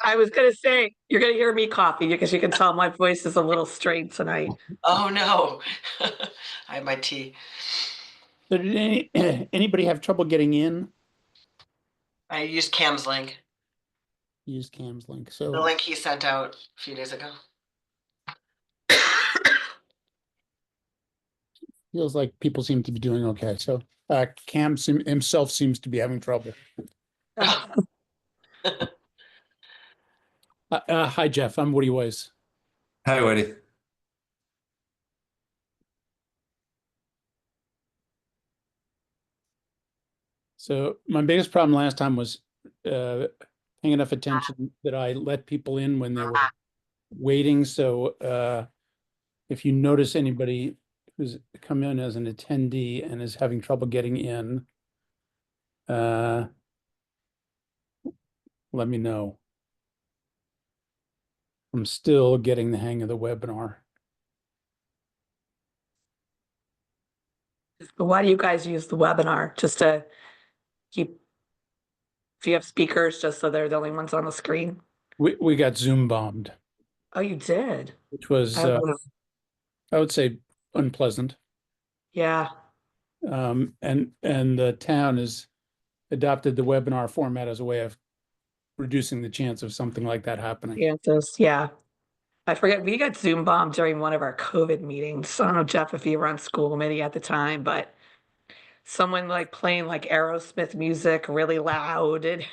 I was gonna say, you're gonna hear me coughing because you can tell my voice is a little strained tonight. Oh, no. I have my tea. So did anybody have trouble getting in? I used Cam's link, Use Cam's link. the So link he sent out a few days ago. feels like people seem to be doing okay. So Cam himself seems to be having trouble. Hi, Jeff. I'm Woody Wise. Hi, Woody. So my biggest problem last time was paying enough attention that I let people in when they were waiting. So if you notice anybody who's come in as an attendee and is having trouble getting in, let me know. I'm still getting the hang of the webinar. Why do you guys use the webinar? Just to keep, if you have speakers, just so they're the only ones on the screen? We got Zoom bombed, Oh, you did? which was I don't know. I would say unpleasant. Yeah, And the town has adopted the webinar format as a way of reducing the chance of something like that happening. yeah. I forget, we got Zoom bombed during one of our COVID meetings. I don't know, Jeff, if you were on school committee at the time, but someone like playing like Aerosmith music really loud and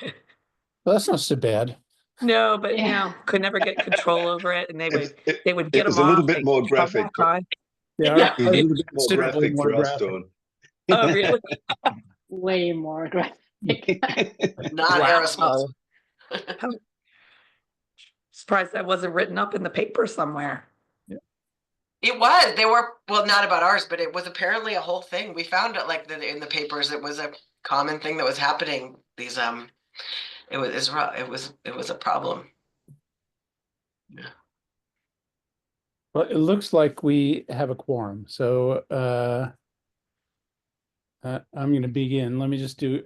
Well, that's not so bad. no, but could never get control over it, and they would get It was them a little off, bit they more come graphic. back on. Yeah, Yeah. It was a little bit more Considerably graphic more for our graphic. stone. Oh, really? Way more graphic. Not Wow. Aerosmith. Surprised that wasn't written up in the paper somewhere. It was. They were, well, not about ours, but it was apparently a whole thing. We found it like in the papers. It was a common thing that was happening. These it was a problem. Yeah. Well, it looks like we have a quorum. So I'm going to begin. Let me just do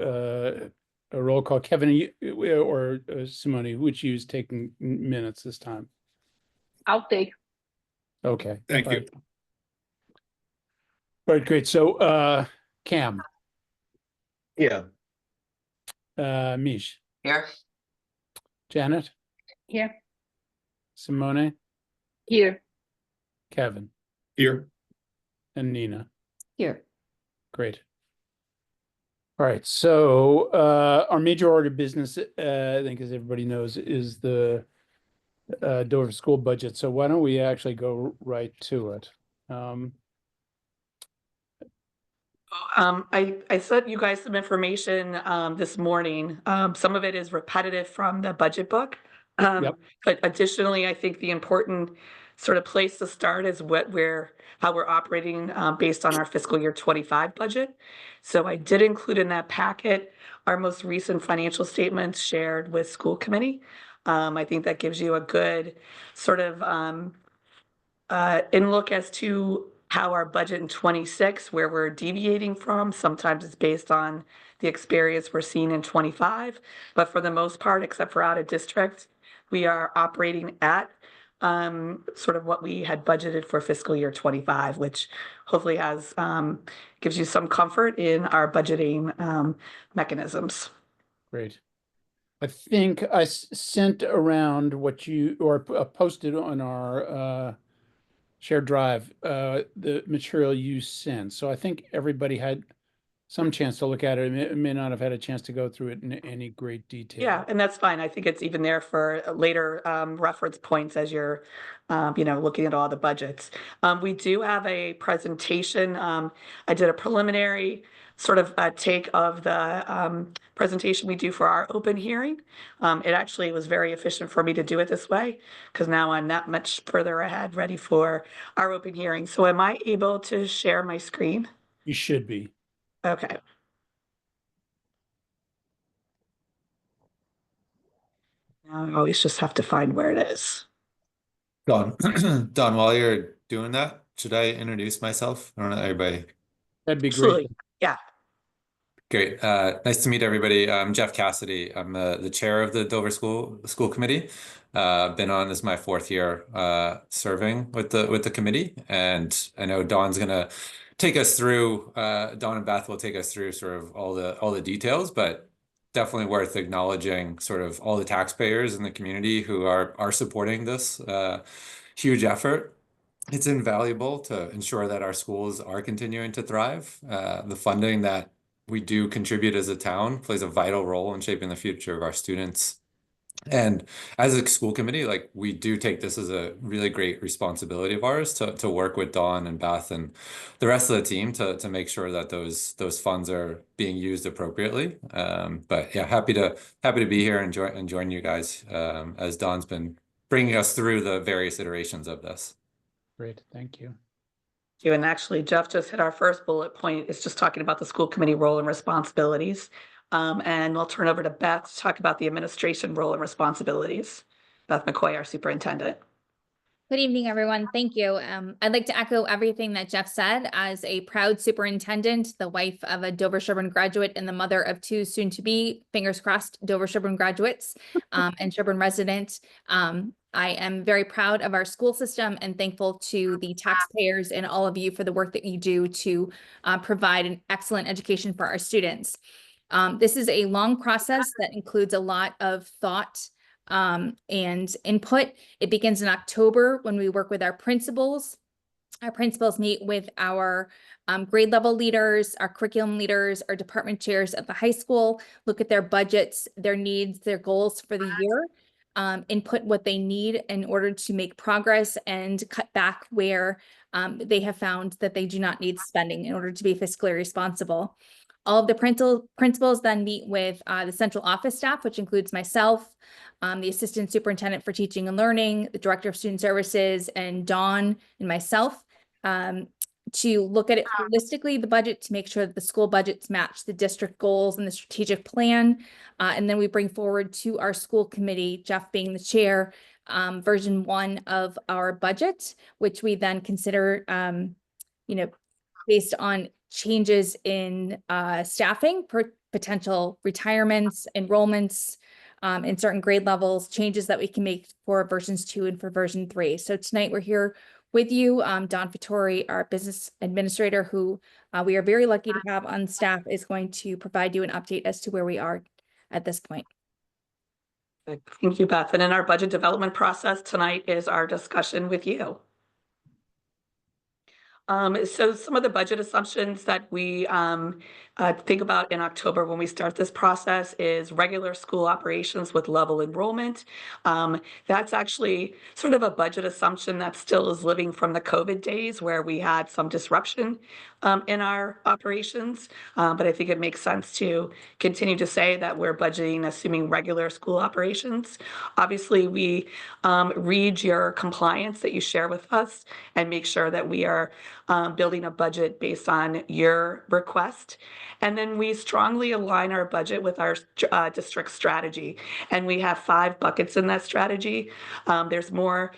a roll call. Kevin or Simone, which you is taking minutes this time? I'll take. Okay. Thank All you. right. All right, great. So Cam, Yeah. Mish, Here. Janet, Here. Simone, Here. Kevin, Here. and Nina. Here. Great. All right, so our major order of business, I think, as everybody knows, is the Dover school budget. So why don't we actually go right to it? I sent you guys some information this morning. Some of it is repetitive from the budget book. Yep. But additionally, I think the important sort of place to start is how we're operating based on our fiscal year 25 budget. So I did include in that packet our most recent financial statements shared with school committee. I think that gives you a good sort of in look as to how our budget in 26, where we're deviating from. Sometimes it's based on the experience we're seeing in 25, but for the most part, except for out of district, we are operating at sort of what we had budgeted for fiscal year 25, which hopefully gives you some comfort in our budgeting mechanisms. Great. I think I sent around what you or posted on our shared drive the material you sent. So I think everybody had some chance to look at it. It may not have had a chance to go through it in any great detail. Yeah, and that's fine. I think it's even there for later reference points as you're, looking at all the budgets. We do have a presentation. I did a preliminary sort of take of the presentation we do for our open hearing. It actually was very efficient for me to do it this way because now I'm not much further ahead, ready for our open hearing. So am I able to share my screen? You should be. Okay. Now I always just have to find where it is. Don, Don, while you're doing that, should I introduce myself? I don't know, everybody. That'd be Absolutely. great. Yeah. Great. Nice to meet everybody. I'm Jeff Cassidy. I'm the chair of the Dover School Committee. Been on this is my fourth year serving with the committee, and I know Dawn's gonna take us through. Dawn and Beth will take us through sort of all the details, but definitely worth acknowledging sort of all the taxpayers in the community who are supporting this huge effort. It's invaluable to ensure that our schools are continuing to thrive. The funding that we do contribute as a town plays a vital role in shaping the future of our students. And as a school committee, like we do take this as a really great responsibility of ours to work with Dawn and Beth and the rest of the team to make sure that those funds are being used appropriately. But yeah, happy to be here and join you guys as Dawn's been bringing us through the various iterations of this. Great, thank you. And actually, Jeff just hit our first bullet point. It's just talking about the school committee role and responsibilities. And we'll turn over to Beth to talk about the administration role and responsibilities. Beth McCoy, our superintendent. Good evening, everyone. Thank you. I'd like to echo everything that Jeff said. As a proud superintendent, the wife of a Dover Sherburne graduate and the mother of two soon-to-be, fingers crossed, Dover Sherburne graduates and Sherburne resident, I am very proud of our school system and thankful to the taxpayers and all of you for the work that you do to provide an excellent education for our students. This is a long process that includes a lot of thought and input. It begins in October when we work with our principals. Our principals meet with our grade level leaders, our curriculum leaders, our department chairs at the high school, look at their budgets, their needs, their goals for the year, input what they need in order to make progress and cut back where they have found that they do not need spending in order to be fiscally responsible. All of the principals then meet with the central office staff, which includes myself, the assistant superintendent for teaching and learning, the director of student services, and Dawn and myself to look at it holistically, the budget, to make sure that the school budgets match the district goals and the strategic plan. And then we bring forward to our school committee, Jeff being the chair, version 1 of our budget, which we then consider, based on changes in staffing, potential retirements, enrollments in certain grade levels, changes that we can make for versions 2 and for version 3. So tonight we're here with you. Don Vittori, our business administrator, who we are very lucky to have on staff, is going to provide you an update as to where we are at this point. Thank you, Beth. And in our budget development process tonight is our discussion with you. So some of the budget assumptions that we think about in October when we start this process is regular school operations with level enrollment. That's actually sort of a budget assumption that still is living from the COVID days where we had some disruption in our operations. But I think it makes sense to continue to say that we're budgeting assuming regular school operations. Obviously, we read your compliance that you share with us and make sure that we are building a budget based on your request. And then we strongly align our budget with our district strategy. And we have 5 buckets in that strategy. There's more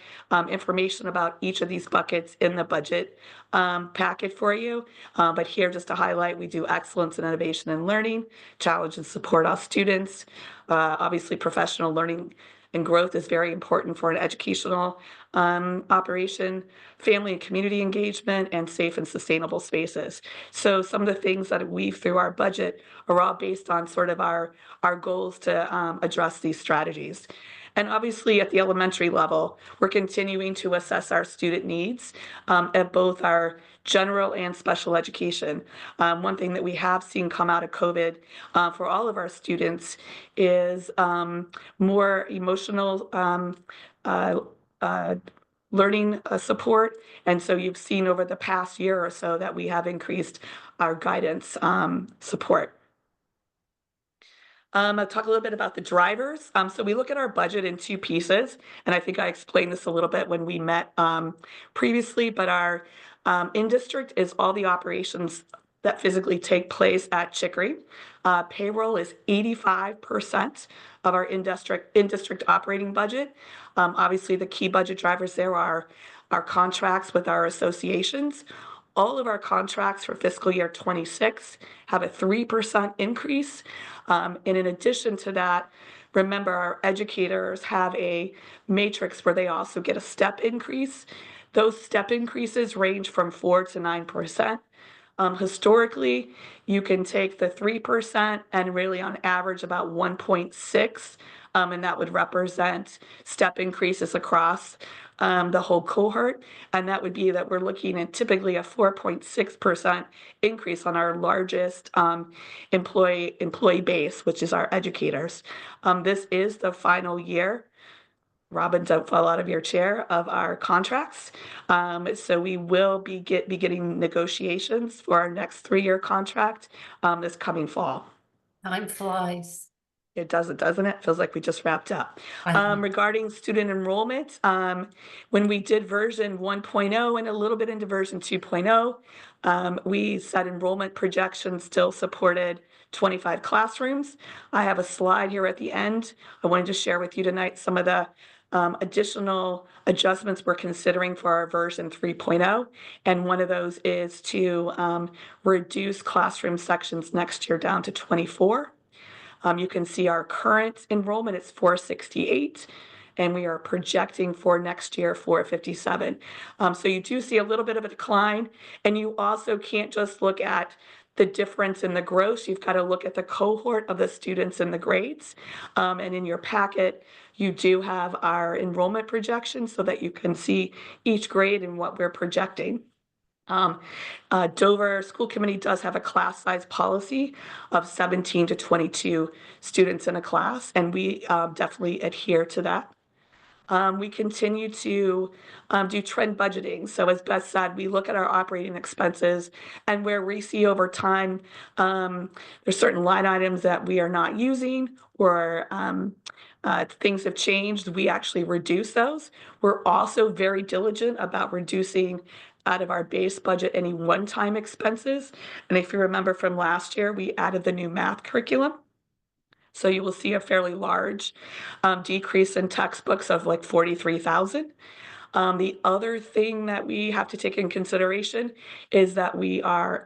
information about each of these buckets in the budget packet for you. But here, just to highlight, we do excellence and innovation and learning, challenge and support all students. Obviously, professional learning and growth is very important for an educational operation, family and community engagement, and safe and sustainable spaces. So some of the things that weave through our budget are all based on sort of our goals to address these strategies. And obviously at the elementary level, we're continuing to assess our student needs at both our general and special education. One thing that we have seen come out of COVID for all of our students is more emotional learning support. And so you've seen over the past year or so that we have increased our guidance support. I'll talk a little bit about the drivers. So we look at our budget in 2 pieces, and I think I explained this a little bit when we met previously, but our in-district is all the operations that physically take place at Chicory. Payroll is 85% of our in-district operating budget. Obviously, the key budget drivers there are our contracts with our associations. All of our contracts for fiscal year 26 have a 3% increase. And in addition to that, remember our educators have a matrix where they also get a step increase. Those step increases range from 4 to 9%. Historically, you can take the 3% and really on average about 1.6, and that would represent step increases across the whole cohort. And that would be that we're looking at typically a 4.6% increase on our largest employee base, which is our educators. This is the final year. Robin, don't fall out of your chair, of our contracts. So we will be beginning negotiations for our next 3-year contract this coming fall. Time flies. It does, doesn't it? Feels like we just wrapped up. Regarding student enrollment, when we did version 1.0 and a little bit into version 2.0, we said enrollment projections still supported 25 classrooms. I have a slide here at the end. I wanted to share with you tonight some of the additional adjustments we're considering for our version 3.0. And one of those is to reduce classroom sections next year down to 24. You can see our current enrollment is 468, and we are projecting for next year 457. So you do see a little bit of a decline, and you also can't just look at the difference in the gross. You've got to look at the cohort of the students and the grades. And in your packet, you do have our enrollment projections so that you can see each grade and what we're projecting. Dover School Committee does have a class size policy of 17 to 22 students in a class, and we definitely adhere to that. We continue to do trend budgeting. So as Beth said, we look at our operating expenses, and where we see over time, there's certain line items that we are not using, or things have changed, we actually reduce those. We're also very diligent about reducing out of our base budget any one-time expenses. And if you remember from last year, we added the new math curriculum. So you will see a fairly large decrease in textbooks of like 43,000. The other thing that we have to take in consideration is that we are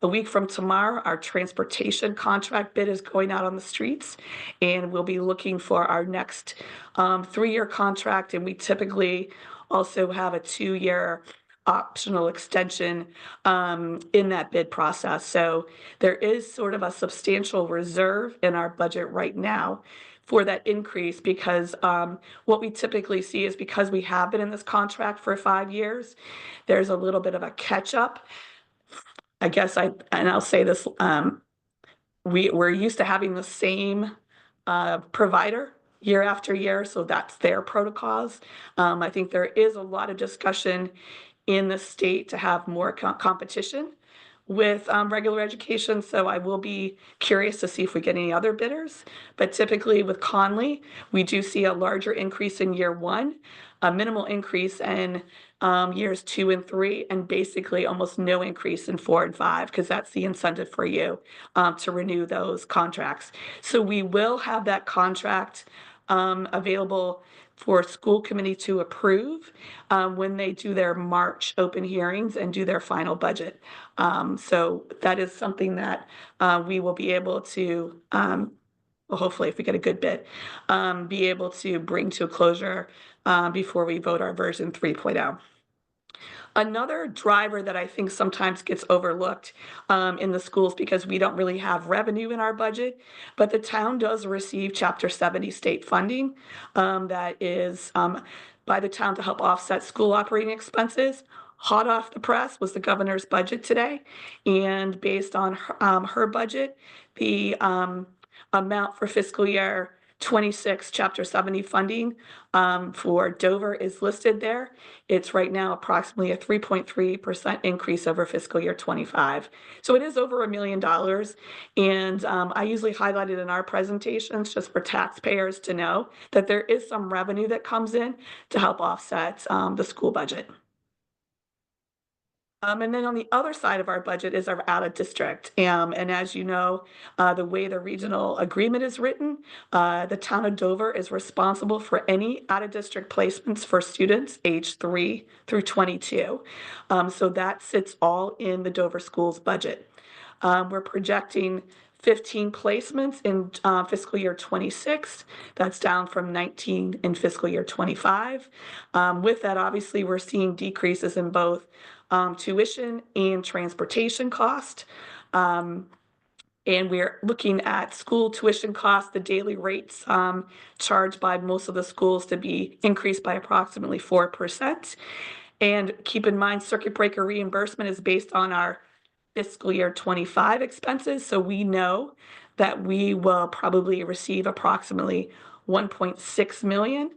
a week from tomorrow, our transportation contract bid is going out on the streets, and we'll be looking for our next 3-year contract. And we typically also have a 2-year optional extension in that bid process. So there is sort of a substantial reserve in our budget right now for that increase, because what we typically see is, because we have been in this contract for 5 years, there's a little bit of a catch up. I guess I'll say this, we're used to having the same provider year after year, so that's their protocols. I think there is a lot of discussion in the state to have more competition with regular education. So I will be curious to see if we get any other bidders. But typically with Conley, we do see a larger increase in year 1, a minimal increase in years 2 and 3, and basically almost no increase in 4 and 5, because that's the incentive for you to renew those contracts. So we will have that contract available for school committee to approve when they do their March open hearings and do their final budget. So that is something that we will be able to, well, hopefully if we get a good bid, be able to bring to a closure before we vote our version 3.0. Another driver that I think sometimes gets overlooked in the schools, because we don't really have revenue in our budget, but the town does receive Chapter 70 state funding that is by the town to help offset school operating expenses. Hot off the press was the governor's budget today, and based on her budget, the amount for fiscal year 26 Chapter 70 funding for Dover is listed there. It's right now approximately a 3.3% increase over fiscal year 25. So it is over $1 million. And I usually highlight it in our presentations just for taxpayers to know that there is some revenue that comes in to help offset the school budget. And then on the other side of our budget is our out of district. And as you know, the way the regional agreement is written, the town of Dover is responsible for any out of district placements for students age 3 through 22. So that sits all in the Dover Schools budget. We're projecting 15 placements in fiscal year 26. That's down from 19 in fiscal year 25. With that, obviously, we're seeing decreases in both tuition and transportation cost. And we're looking at school tuition costs, the daily rates charged by most of the schools to be increased by approximately 4%. And keep in mind, circuit breaker reimbursement is based on our fiscal year 25 expenses. So we know that we will probably receive approximately 1.6 million.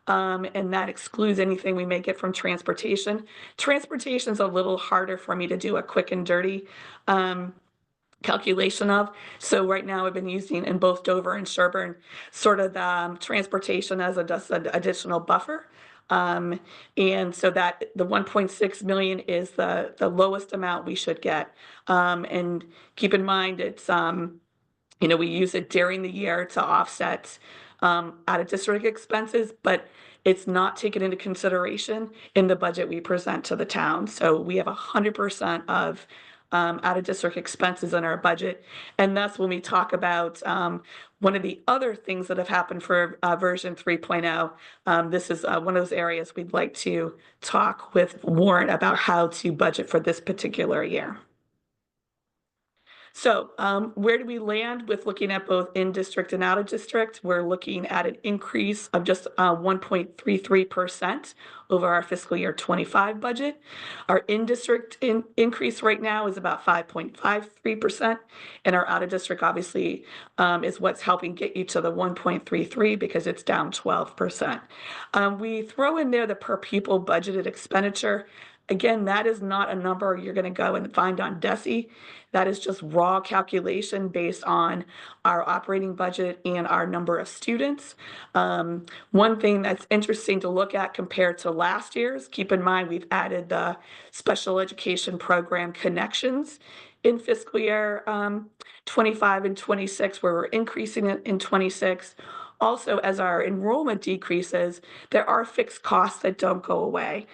And that excludes anything we may get from transportation. Transportation is a little harder for me to do a quick and dirty calculation of. So right now I've been using in both Dover and Sherburne sort of the transportation as just an additional buffer. And so that the 1.6 million is the lowest amount we should get. And keep in mind, it's, we use it during the year to offset out of district expenses, but it's not taken into consideration in the budget we present to the town. So we have 100% of out of district expenses in our budget. And that's when we talk about one of the other things that have happened for version 3.0. This is one of those areas we'd like to talk with Warrant about how to budget for this particular year. So where do we land with looking at both in-district and out-of-district? We're looking at an increase of just 1.33% over our fiscal year 25 budget. Our in-district increase right now is about 5.53%, and our out-of-district obviously is what's helping get you to the 1.33 because it's down 12%. We throw in there the per pupil budgeted expenditure. Again, that is not a number you're going to go and find on DESE. That is just raw calculation based on our operating budget and our number of students. One thing that's interesting to look at compared to last year's, keep in mind we've added the special education program connections in fiscal year 25 and 26, where we're increasing it in 26. Also, as our enrollment decreases, there are fixed costs that don't go away.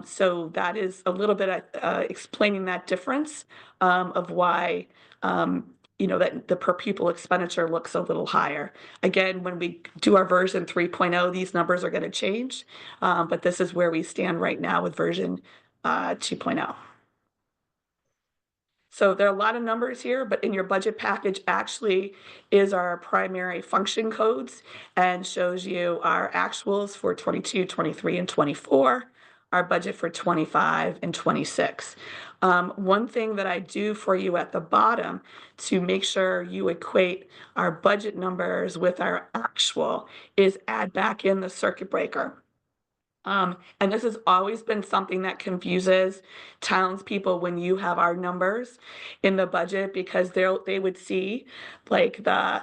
So that is a little bit explaining that difference of why that the per pupil expenditure looks a little higher. Again, when we do our version 3.0, these numbers are going to change, but this is where we stand right now with version 2.0. So there are a lot of numbers here, but in your budget package actually is our primary function codes and shows you our actuals for 22, 23, and 24, our budget for 25 and 26. One thing that I do for you at the bottom to make sure you equate our budget numbers with our actual is add back in the circuit breaker. And this has always been something that confuses townspeople when you have our numbers in the budget, because they would see like the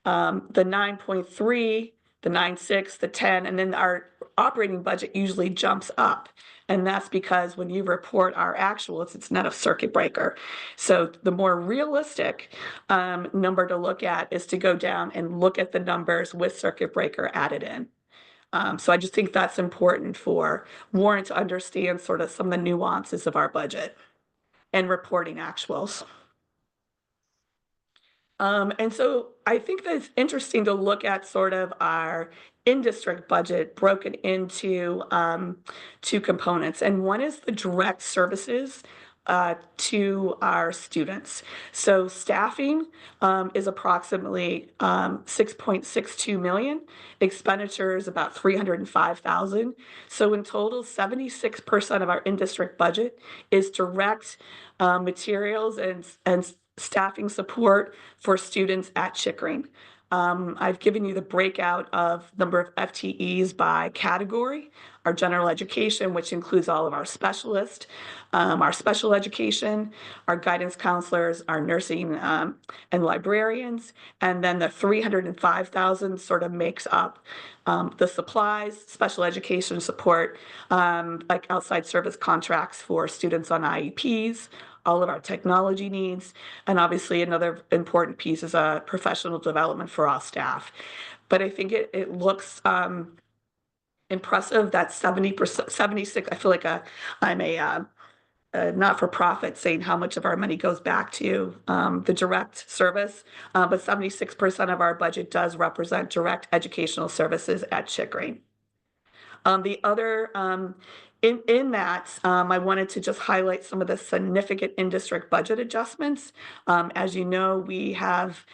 9.3, the 9.6, the 10, and then our operating budget usually jumps up. And that's because when you report our actuals, it's not a circuit breaker. So the more realistic number to look at is to go down and look at the numbers with circuit breaker added in. So I just think that's important for Warrant to understand sort of some of the nuances of our budget and reporting actuals. And so I think that it's interesting to look at sort of our in-district budget broken into two components. And one is the direct services to our students. So staffing is approximately 6.62 million. Expenditures about 305,000. So in total, 76% of our in-district budget is direct materials and staffing support for students at Chickering. I've given you the breakout of number of FTEs by category. Our general education, which includes all of our specialists, our special education, our guidance counselors, our nursing and librarians, and then the 305,000 sort of makes up the supplies, special education support, like outside service contracts for students on IEPs, all of our technology needs, and obviously another important piece is professional development for all staff. But I think it looks impressive that 70%, 76, I feel like I'm a not-for-profit saying how much of our money goes back to the direct service, but 76% of our budget does represent direct educational services at Chickering. The other, in that, I wanted to just highlight some of the significant in-district budget adjustments. As you know, we have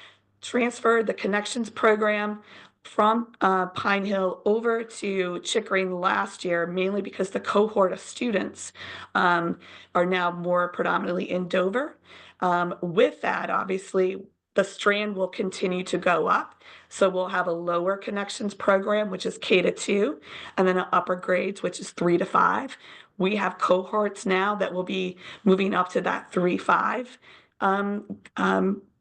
transferred the Connections program from Pine Hill over to Chickering last year, mainly because the cohort of students are now more predominantly in Dover. With that, obviously, the strand will continue to go up. So we'll have a lower Connections program, which is K to 2, and then an upper grades, which is 3 to 5. We have cohorts now that will be moving up to that 3-5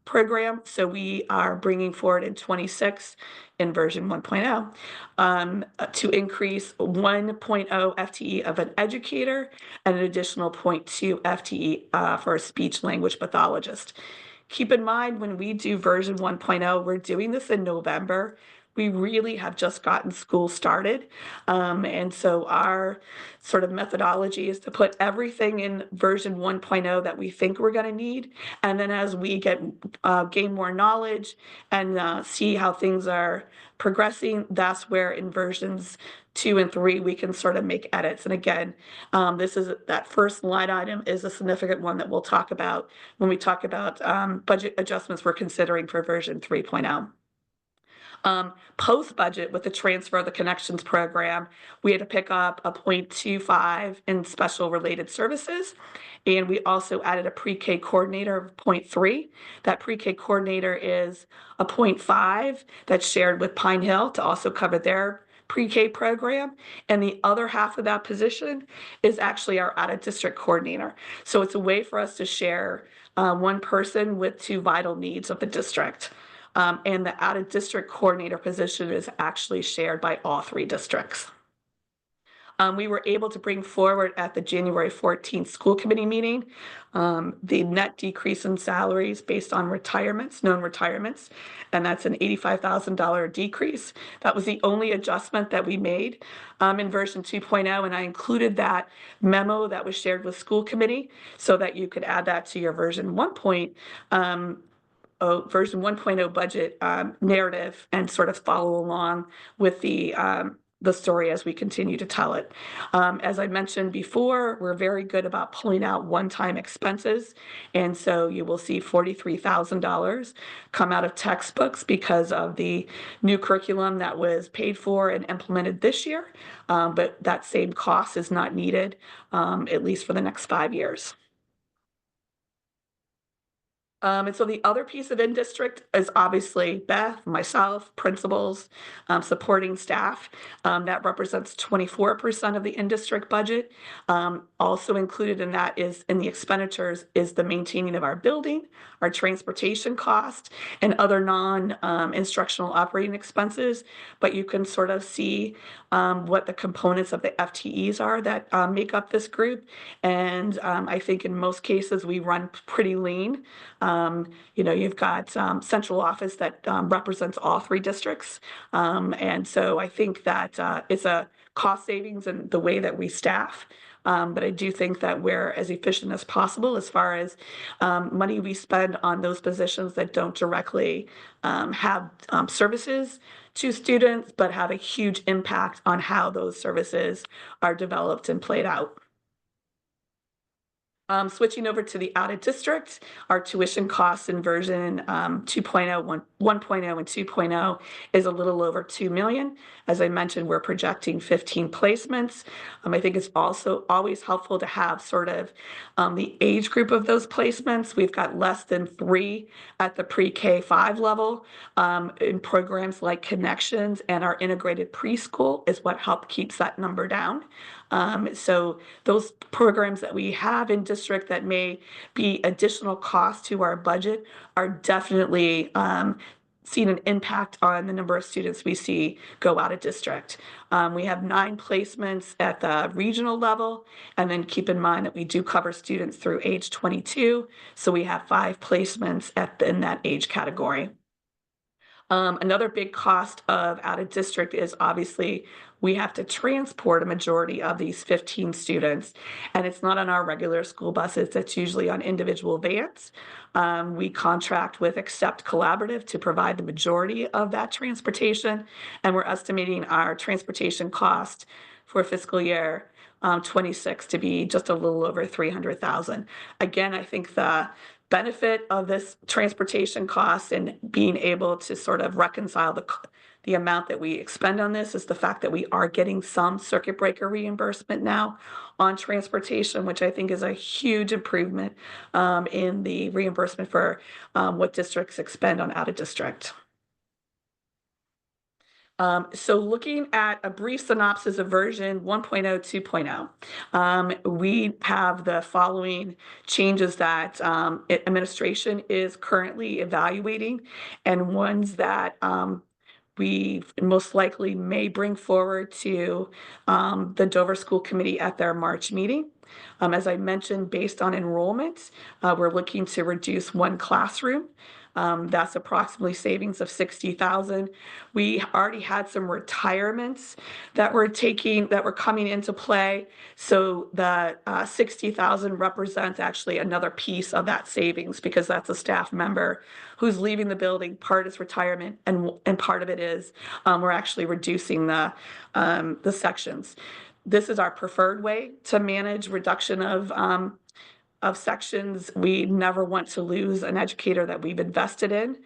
program. So we are bringing forward in 26 in version 1.0 to increase 1.0 FTE of an educator and an additional 0.2 FTE for a speech language pathologist. Keep in mind, when we do version 1.0, we're doing this in November. We really have just gotten school started. And so our sort of methodology is to put everything in version 1.0 that we think we're going to need. And then as we gain more knowledge and see how things are progressing, that's where in versions 2 and 3 we can sort of make edits. And again, that first line item is a significant one that we'll talk about when we talk about budget adjustments we're considering for version 3.0. Post-budget, with the transfer of the Connections program, we had to pick up a 0.25 in special related services. And we also added a pre-K coordinator of 0.3. That pre-K coordinator is a 0.5 that's shared with Pine Hill to also cover their pre-K program. And the other half of that position is actually our out-of-district coordinator. So it's a way for us to share one person with 2 vital needs of the district. And the out-of-district coordinator position is actually shared by all 3 districts. We were able to bring forward at the January 14th school committee meeting the net decrease in salaries based on retirements, known retirements, and that's an $85,000 decrease. That was the only adjustment that we made in version 2.0, and I included that memo that was shared with school committee so that you could add that to your version 1.0 budget narrative and sort of follow along with the story as we continue to tell it. As I mentioned before, we're very good about pulling out one-time expenses. And so you will see $43,000 come out of textbooks because of the new curriculum that was paid for and implemented this year. But that same cost is not needed, at least for the next 5 years. And so the other piece of in-district is obviously Beth, myself, principals, supporting staff. That represents 24% of the in-district budget. Also included in that is in the expenditures is the maintaining of our building, our transportation cost, and other non-instructional operating expenses. But you can sort of see what the components of the FTEs are that make up this group. And I think in most cases we run pretty lean. You've got central office that represents all 3 districts. And so I think that it's a cost savings in the way that we staff. But I do think that we're as efficient as possible as far as money we spend on those positions that don't directly have services to students, but have a huge impact on how those services are developed and played out. Switching over to the out of district, our tuition costs in version 2.0, 1.0 and 2.0 is a little over 2 million. As I mentioned, we're projecting 15 placements. I think it's also always helpful to have sort of the age group of those placements. We've got less than 3 at the pre-K 5 level in programs like Connections, and our integrated preschool is what helped keeps that number down. So those programs that we have in district that may be additional cost to our budget are definitely seen an impact on the number of students we see go out of district. We have 9 placements at the regional level, and then keep in mind that we do cover students through age 22, so we have 5 placements in that age category. Another big cost of out of district is obviously we have to transport a majority of these 15 students, and it's not on our regular school buses, it's usually on individual vans. We contract with Accept Collaborative to provide the majority of that transportation, and we're estimating our transportation cost for fiscal year 26 to be just a little over 300,000. Again, I think the benefit of this transportation cost and being able to sort of reconcile the amount that we expend on this is the fact that we are getting some circuit breaker reimbursement now on transportation, which I think is a huge improvement in the reimbursement for what districts expend on out of district. So looking at a brief synopsis of version 1.0, 2.0, we have the following changes that administration is currently evaluating, and ones that we most likely may bring forward to the Dover School Committee at their March meeting. As I mentioned, based on enrollment, we're looking to reduce 1 classroom. That's approximately savings of 60,000. We already had some retirements that were coming into play. So the 60,000 represents actually another piece of that savings, because that's a staff member who's leaving the building. Part is retirement, and part of it is we're actually reducing the sections. This is our preferred way to manage reduction of sections. We never want to lose an educator that we've invested in.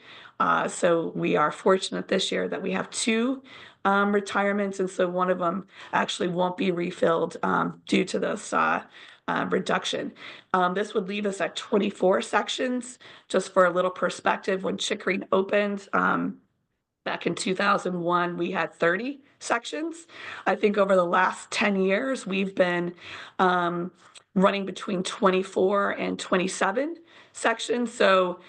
So we are fortunate this year that we have 2 retirements, and so one of them actually won't be refilled due to this reduction. This would leave us at 24 sections. Just for a little perspective, when Chickering opened back in 2001, we had 30 sections. I think over the last 10 years, we've been running between 24 and 27 sections. So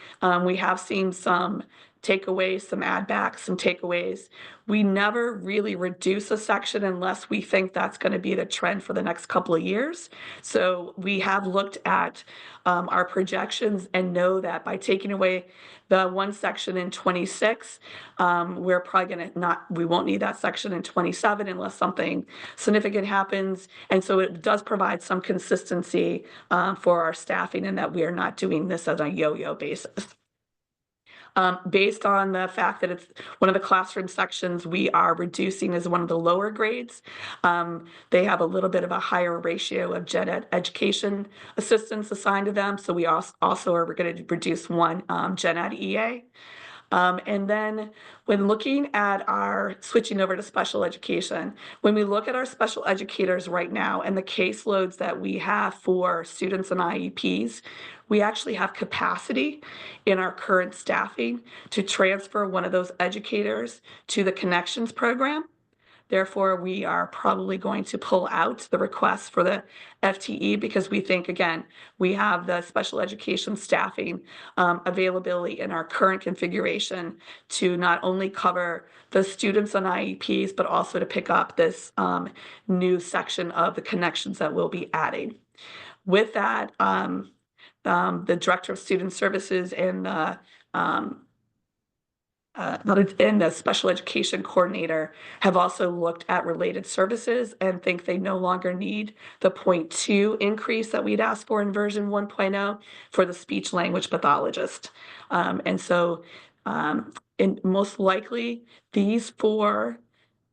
we have seen some takeaways, some add backs, some takeaways. We never really reduce a section unless we think that's going to be the trend for the next couple of years. So we have looked at our projections and know that by taking away the 1 section in 26, we're probably going to we won't need that section in 27 unless something significant happens. And so it does provide some consistency for our staffing, and that we are not doing this as a yo-yo basis. Based on the fact that it's one of the classroom sections we are reducing is one of the lower grades. They have a little bit of a higher ratio of gen ed education assistants assigned to them. So we also are going to reduce 1 gen ed EA. And then when looking at our switching over to special education, when we look at our special educators right now and the caseloads that we have for students and IEPs, we actually have capacity in our current staffing to transfer one of those educators to the Connections program. Therefore, we are probably going to pull out the request for the FTE, because we think, again, we have the special education staffing availability in our current configuration to not only cover the students on IEPs, but also to pick up this new section of the Connections that we'll be adding. With that, the Director of Student Services and the Special Education Coordinator have also looked at related services and think they no longer need the 0.2 increase that we'd asked for in version 1.0 for the speech language pathologist. And so most likely these 4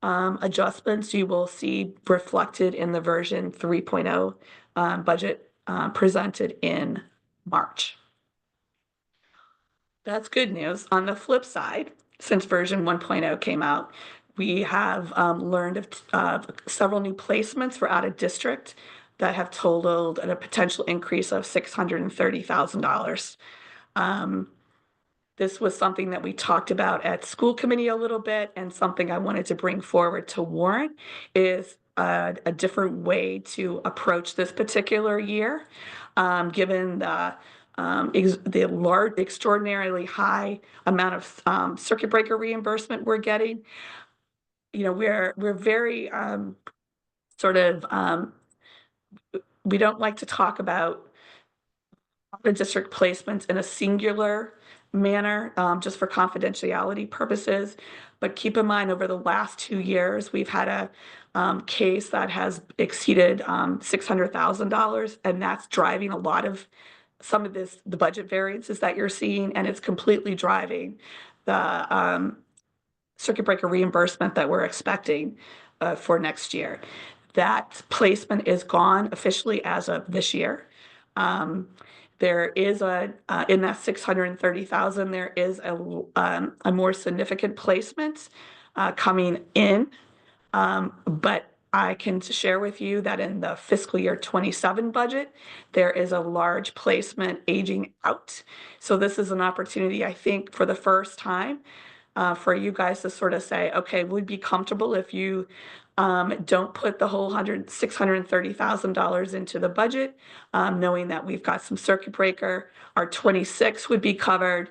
adjustments you will see reflected in the version 3.0 budget presented in March. That's good news. On the flip side, since version 1.0 came out, we have learned of several new placements for out of district that have totaled at a potential increase of $630,000. This was something that we talked about at school committee a little bit, and something I wanted to bring forward to Warrant is a different way to approach this particular year, given the large, extraordinarily high amount of circuit breaker reimbursement we're getting. You know, we're very sort of we don't like to talk about the district placements in a singular manner, just for confidentiality purposes. But keep in mind, over the last 2 years, we've had a case that has exceeded $600,000, and that's driving a lot of some of the budget variances that you're seeing, and it's completely driving the circuit breaker reimbursement that we're expecting for next year. That placement is gone officially as of this year. There is in that 630,000, there is a more significant placement coming in. But I can share with you that in the fiscal year 27 budget, there is a large placement aging out. So this is an opportunity, I think, for the first time, for you guys to sort of say, okay, we'd be comfortable if you don't put the whole $630,000 into the budget, knowing that we've got some circuit breaker. Our 26 would be covered.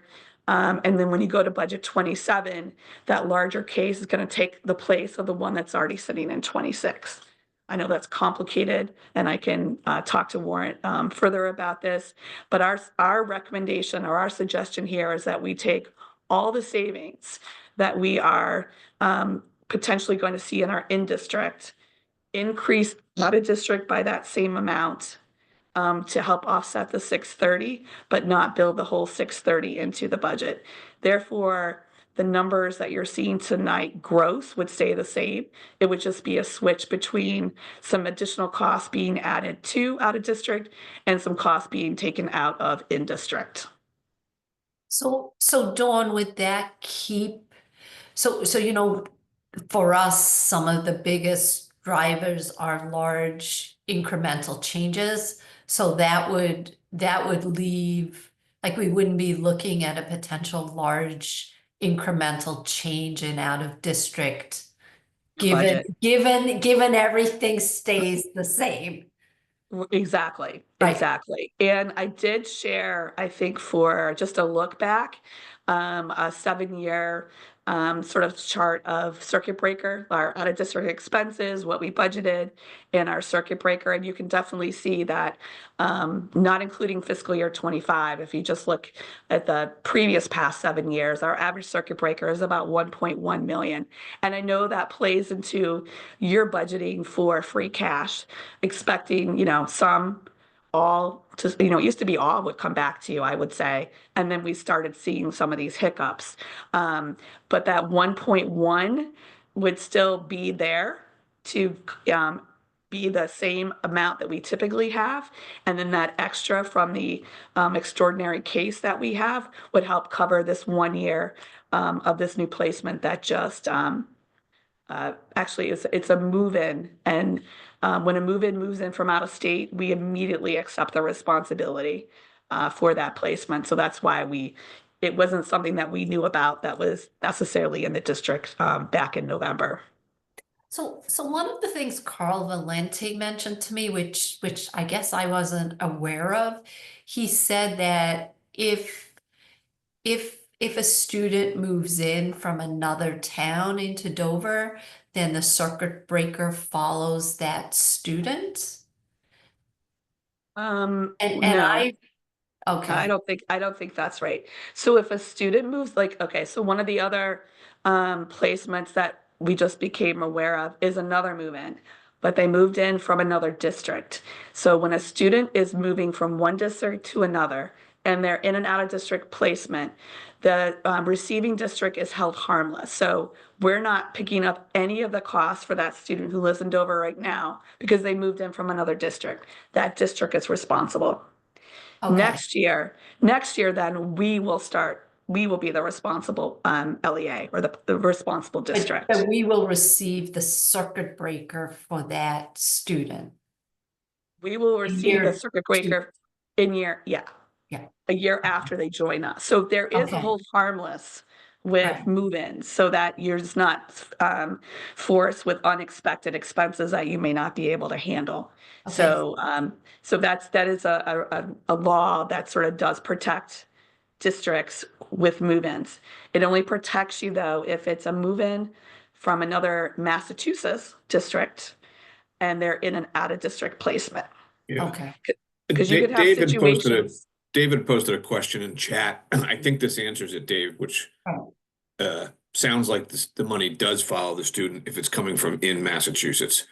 And then when you go to budget 27, that larger case is going to take the place of the one that's already sitting in 26. I know that's complicated, and I can talk to Warrant further about this, but our recommendation or our suggestion here is that we take all the savings that we are potentially going to see in our in-district, increase out of district by that same amount to help offset the 630, but not build the whole 630 into the budget. Therefore, the numbers that you're seeing tonight, gross, would stay the same. It would just be a switch between some additional costs being added to out of district and some costs being taken out of in-district. So Dawn, would that keep, so you know, for us, some of the biggest drivers are large incremental changes. So that would leave, like, we wouldn't be looking at a potential large incremental change in out of district, given everything stays the same. Exactly, Right. exactly. And I did share, I think, for just a look back, a 7-year sort of chart of circuit breaker, our out of district expenses, what we budgeted in our circuit breaker. And you can definitely see that, not including fiscal year 25, if you just look at the previous past 7 years, our average circuit breaker is about 1.1 million. And I know that plays into your budgeting for free cash, expecting, you know, some, all, just, you know, it used to be all would come back to you, I would say. And then we started seeing some of these hiccups. But that 1.1 would still be there to be the same amount that we typically have. And then that extra from the extraordinary case that we have would help cover this 1 year of this new placement that just actually it's a move-in. And when a move-in moves in from out of state, we immediately accept the responsibility for that placement. So that's why it wasn't something that we knew about that was necessarily in the district back in November. So one of the things Carl Valenti mentioned to me, which I guess I wasn't aware of, he said that if a student moves in from another town into Dover, then the circuit breaker follows that student. And No. Okay. I don't think that's right. So if a student moves, like, okay, so one of the other placements that we just became aware of is another move-in, but they moved in from another district. So when a student is moving from one district to another, and they're in and out of district placement, the receiving district is held harmless. So we're not picking up any of the costs for that student who lives in Dover right now because they moved in from another district. That district is responsible. Okay. Next year, then we will be the responsible LEA or the responsible district. But we will receive the circuit breaker for that student. We will receive the year circuit breaker in Yeah. a year after they join us. So there is a Okay. hold harmless with Right. move-ins so that you're just not forced with unexpected expenses that you may not be able to handle. Okay. So that is a law that sort of does protect districts with move-ins. It only protects you though if it's a move-in from another Massachusetts district and they're in an out-of-district placement. Yeah. Okay. Because you could have David posted situations. David posted a question in chat. I think this answers it, Dave, which sounds like the money does follow the student if it's coming from in Massachusetts.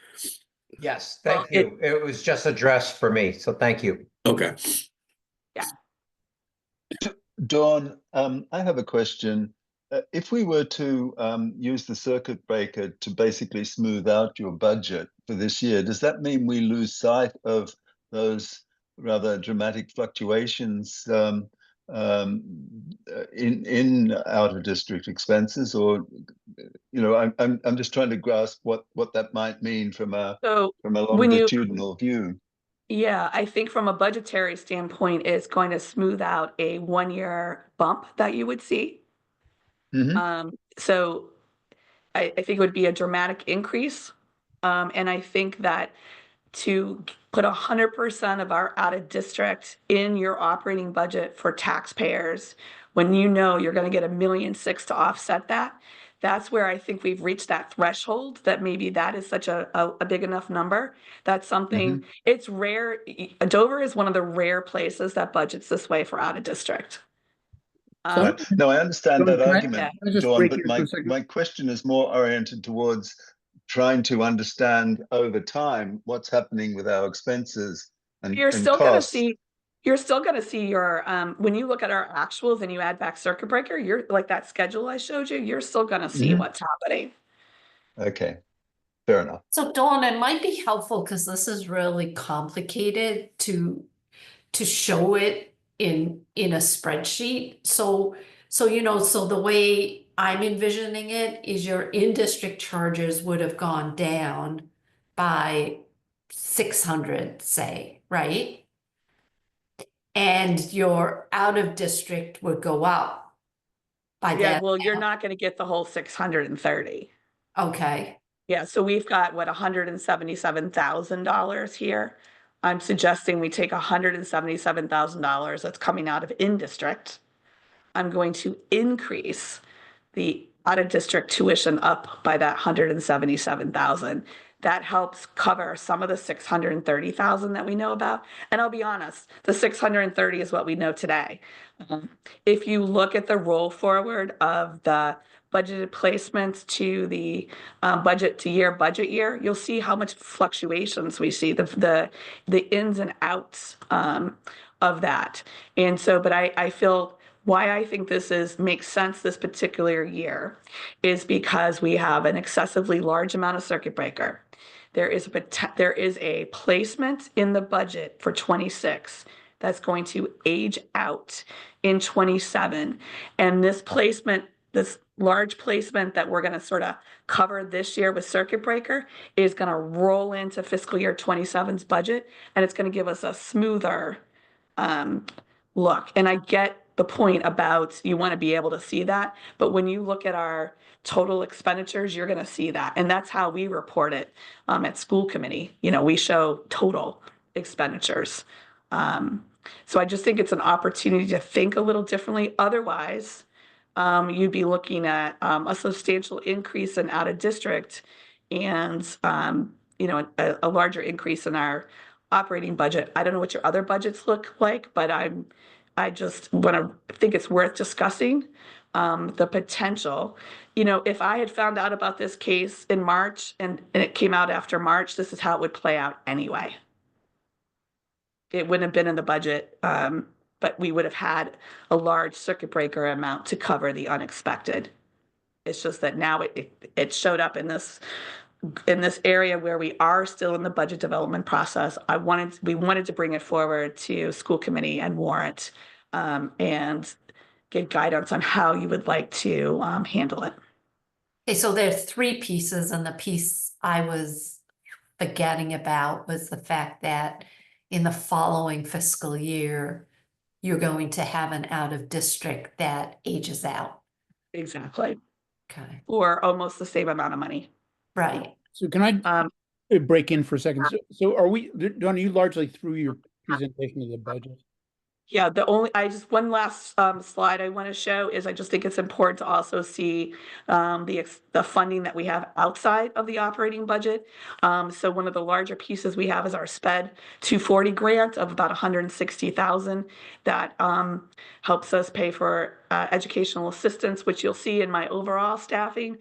Yes, Well, thank you. It was just addressed for me, so thank you. Okay. Dawn, I have a question. If we were to use the circuit breaker to basically smooth out your budget for this year, does that mean we lose sight of those rather dramatic fluctuations in out of district expenses? Or, you know, I'm just trying to grasp what that might mean from a longitudinal view. Yeah, I think from a budgetary standpoint, it's going to smooth out a 1-year bump that you would see. So I think it would be a dramatic increase. And I think that to put 100% of our out of district in your operating budget for taxpayers, when you know you're going to get $1.6 million to offset that, that's where I think we've reached that threshold that maybe that is such a big enough number. That's something, it's rare. Dover is one of the rare places that budgets this way for out of district. No, I understand Dawn, that can I- argument, can I just Dawn, break but you for a second? my question is more oriented towards trying to understand over time what's happening with our expenses and You're still going to costs. see, your, when you look at our actuals and you add back circuit breaker, you're like that schedule I showed you, you're still going to see what's happening. Okay, fair enough. So Dawn, it might be helpful because this is really complicated to show it in a spreadsheet. So you know, so the way I'm envisioning it is your in-district charges would have gone down by 600, say, right? And your out-of-district would go up by Yeah, that. well, you're not going to get the whole 630. Okay. Yeah, so we've got what, $177,000 here. I'm suggesting we take $177,000 that's coming out of in-district. I'm going to increase the out-of-district tuition up by that 177,000. That helps cover some of the 630,000 that we know about. And I'll be honest, the 630 is what we know today. If you look at the roll forward of the budgeted placements to the budget year, you'll see how much fluctuations we see, the ins and outs of that. And so, but I feel why I think this makes sense this particular year is because we have an excessively large amount of circuit breaker. There is a placement in the budget for 26 that's going to age out in 27. And this large placement that we're going to sort of cover this year with circuit breaker is going to roll into fiscal year 27's budget, and it's going to give us a smoother look. And I get the point about you want to be able to see that, but when you look at our total expenditures, you're going to see that. And that's how we report it at school committee. You know, we show total expenditures. So I just think it's an opportunity to think a little differently. Otherwise, you'd be looking at a substantial increase in out of district and, you know, a larger increase in our operating budget. I don't know what your other budgets look like, but I just think it's worth discussing the potential. You know, if I had found out about this case in March and it came out after March, this is how it would play out anyway. It wouldn't have been in the budget but we would have had a large circuit breaker amount to cover the unexpected. It's just that now it showed up in this area where we are still in the budget development process. We wanted to bring it forward to school committee and warrant, and get guidance on how you would like to handle it. Okay, so there are three pieces, and the piece I was forgetting about was the fact that in the following fiscal year, you're going to have an out of district that ages out. Exactly. Okay, For almost the same amount of money. right. So can I break in for a second? So are we, Dawn, are you largely through your presentation of the budget? Yeah, one last slide I want to show is I just think it's important to also see the funding that we have outside of the operating budget. So one of the larger pieces we have is our SPED 240 grant of about 160,000 that helps us pay for educational assistance, which you'll see in my overall staffing.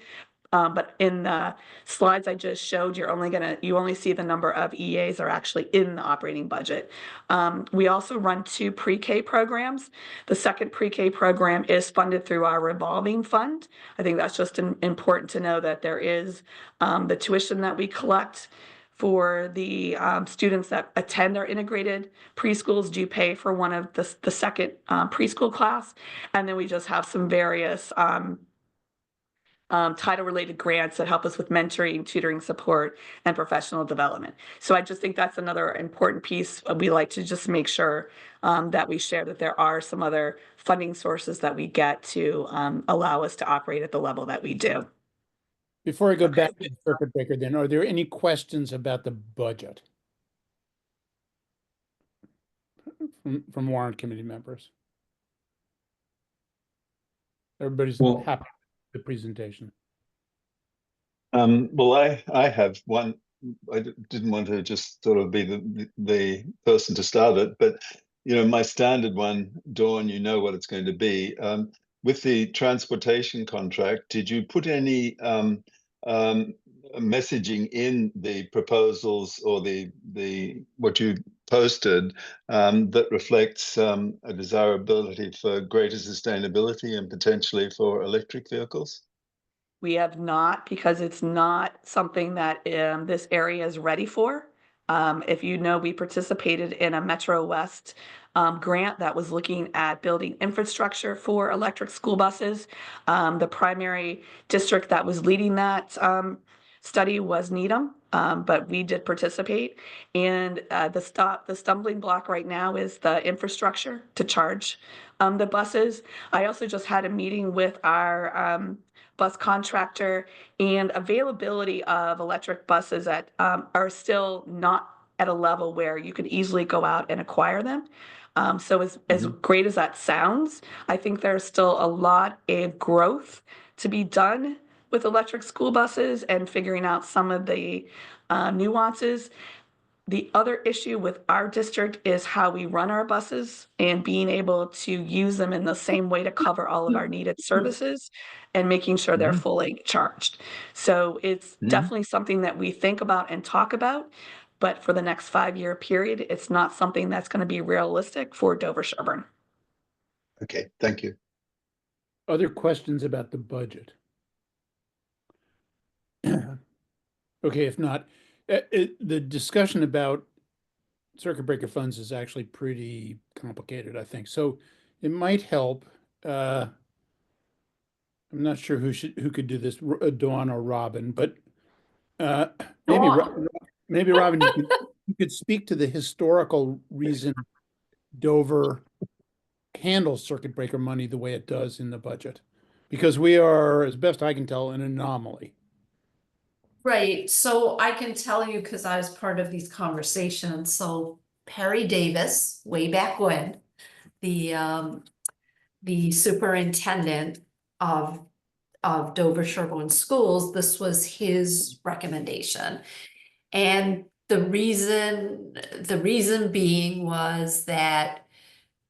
But in the slides I just showed, you only see the number of EAs are actually in the operating budget. We also run 2 pre-K programs. The second pre-K program is funded through our revolving fund. I think that's just important to know that there is the tuition that we collect for the students that attend our integrated preschools do pay for one of the second preschool class. And then we just have some various title-related grants that help us with mentoring, tutoring support, and professional development. So I just think that's another important piece. We like to just make sure that we share that there are some other funding sources that we get to allow us to operate at the level that we do. Before I go back to the circuit breaker, then, are there any questions about the budget from warrant committee members? Everybody's happy with the presentation. Well, I have one. I didn't want to just sort of be the person to start it, but my standard one, Dawn, you know what it's going to be. With the transportation contract, did you put any messaging in the proposals or the what you posted that reflects a desirability for greater sustainability and potentially for electric vehicles? We have not, because it's not something that this area is ready for. If you know, we participated in a Metro West grant that was looking at building infrastructure for electric school buses. The primary district that was leading that study was Needham, but we did participate. And the stumbling block right now is the infrastructure to charge the buses. I also just had a meeting with our bus contractor, and availability of electric buses that are still not at a level where you could easily go out and acquire them. So as great as that sounds, I think there's still a lot of growth to be done with electric school buses and figuring out some of the nuances. The other issue with our district is how we run our buses and being able to use them in the same way to cover all of our needed services and making sure they're fully charged. So it's definitely something that we think about and talk about, but for the next 5-year period, it's not something that's going to be realistic for Dover-Sherburne. Okay, thank you. Other questions about the budget? Okay, if not, the discussion about circuit breaker funds is actually pretty complicated, I think. So it might help. I'm not sure who could do this, Dawn or Robin, but maybe Robin, you could speak to the historical reason Dover handles circuit breaker money the way it does in the budget, because we are, as best I can tell, an anomaly. Right, so I can tell you, because I was part of these conversations, so Perry Davis, way back when, the superintendent of Dover-Sherburne Schools, this was his recommendation. And the reason being was that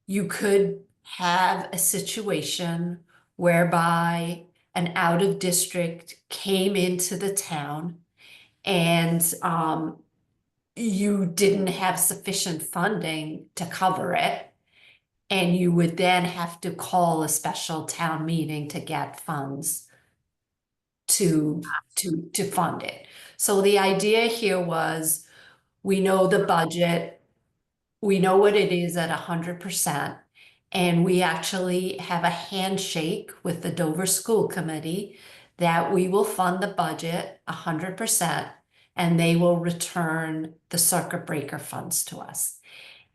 you could have a situation whereby an out of district came into the town and you didn't have sufficient funding to cover it. And you would then have to call a special town meeting to get funds to fund it. So the idea here was, we know the budget, we know what it is at 100%, and we actually have a handshake with the Dover School Committee that we will fund the budget 100%, and they will return the circuit breaker funds to us.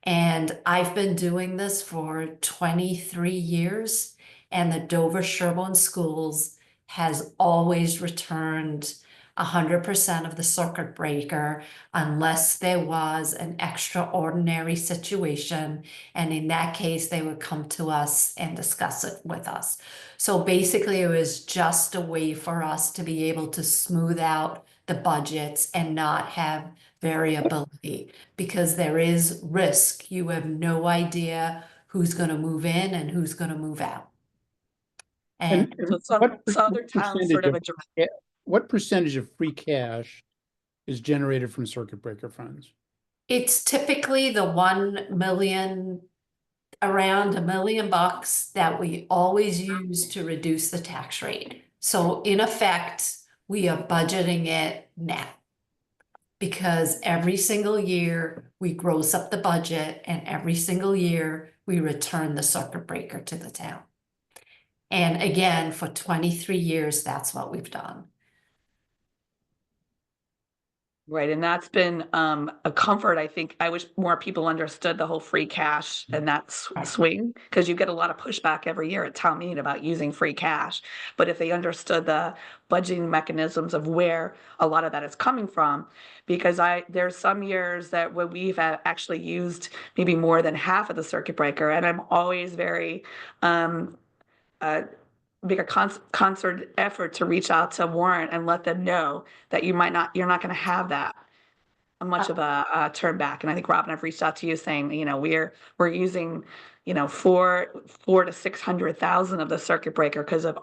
And I've been doing this for 23 years, and the Dover Sherborne Schools has always returned 100% of the circuit breaker unless there was an extraordinary situation. And in that case, they would come to us and discuss it with us. So basically, it was just a way for us to be able to smooth out the budgets and not have variability, because there is risk. You have no idea who's going to move in and who's going to move out. And So some other towns sort of address. What percentage of free cash is generated from circuit breaker funds? it's typically the 1 million, around $1 million that we always use to reduce the tax rate. So in effect, we are budgeting it net, because every single year we gross up the budget, and every single year we return the circuit breaker to the town. And again, for 23 years, that's what we've done. Right, and that's been a comfort. I think I wish more people understood the whole free cash and that swing, because you get a lot of pushback every year at town meeting about using free cash. But if they understood the budgeting mechanisms of where a lot of that is coming from, because there's some years that when we've actually used maybe more than half of the circuit breaker, and I'm always very make a concerted effort to reach out to Warrant and let them know that you're not going to have that much of a turn back. And I think Rob and I've reached out to you saying, we're using, four to 600,000 of the circuit breaker because of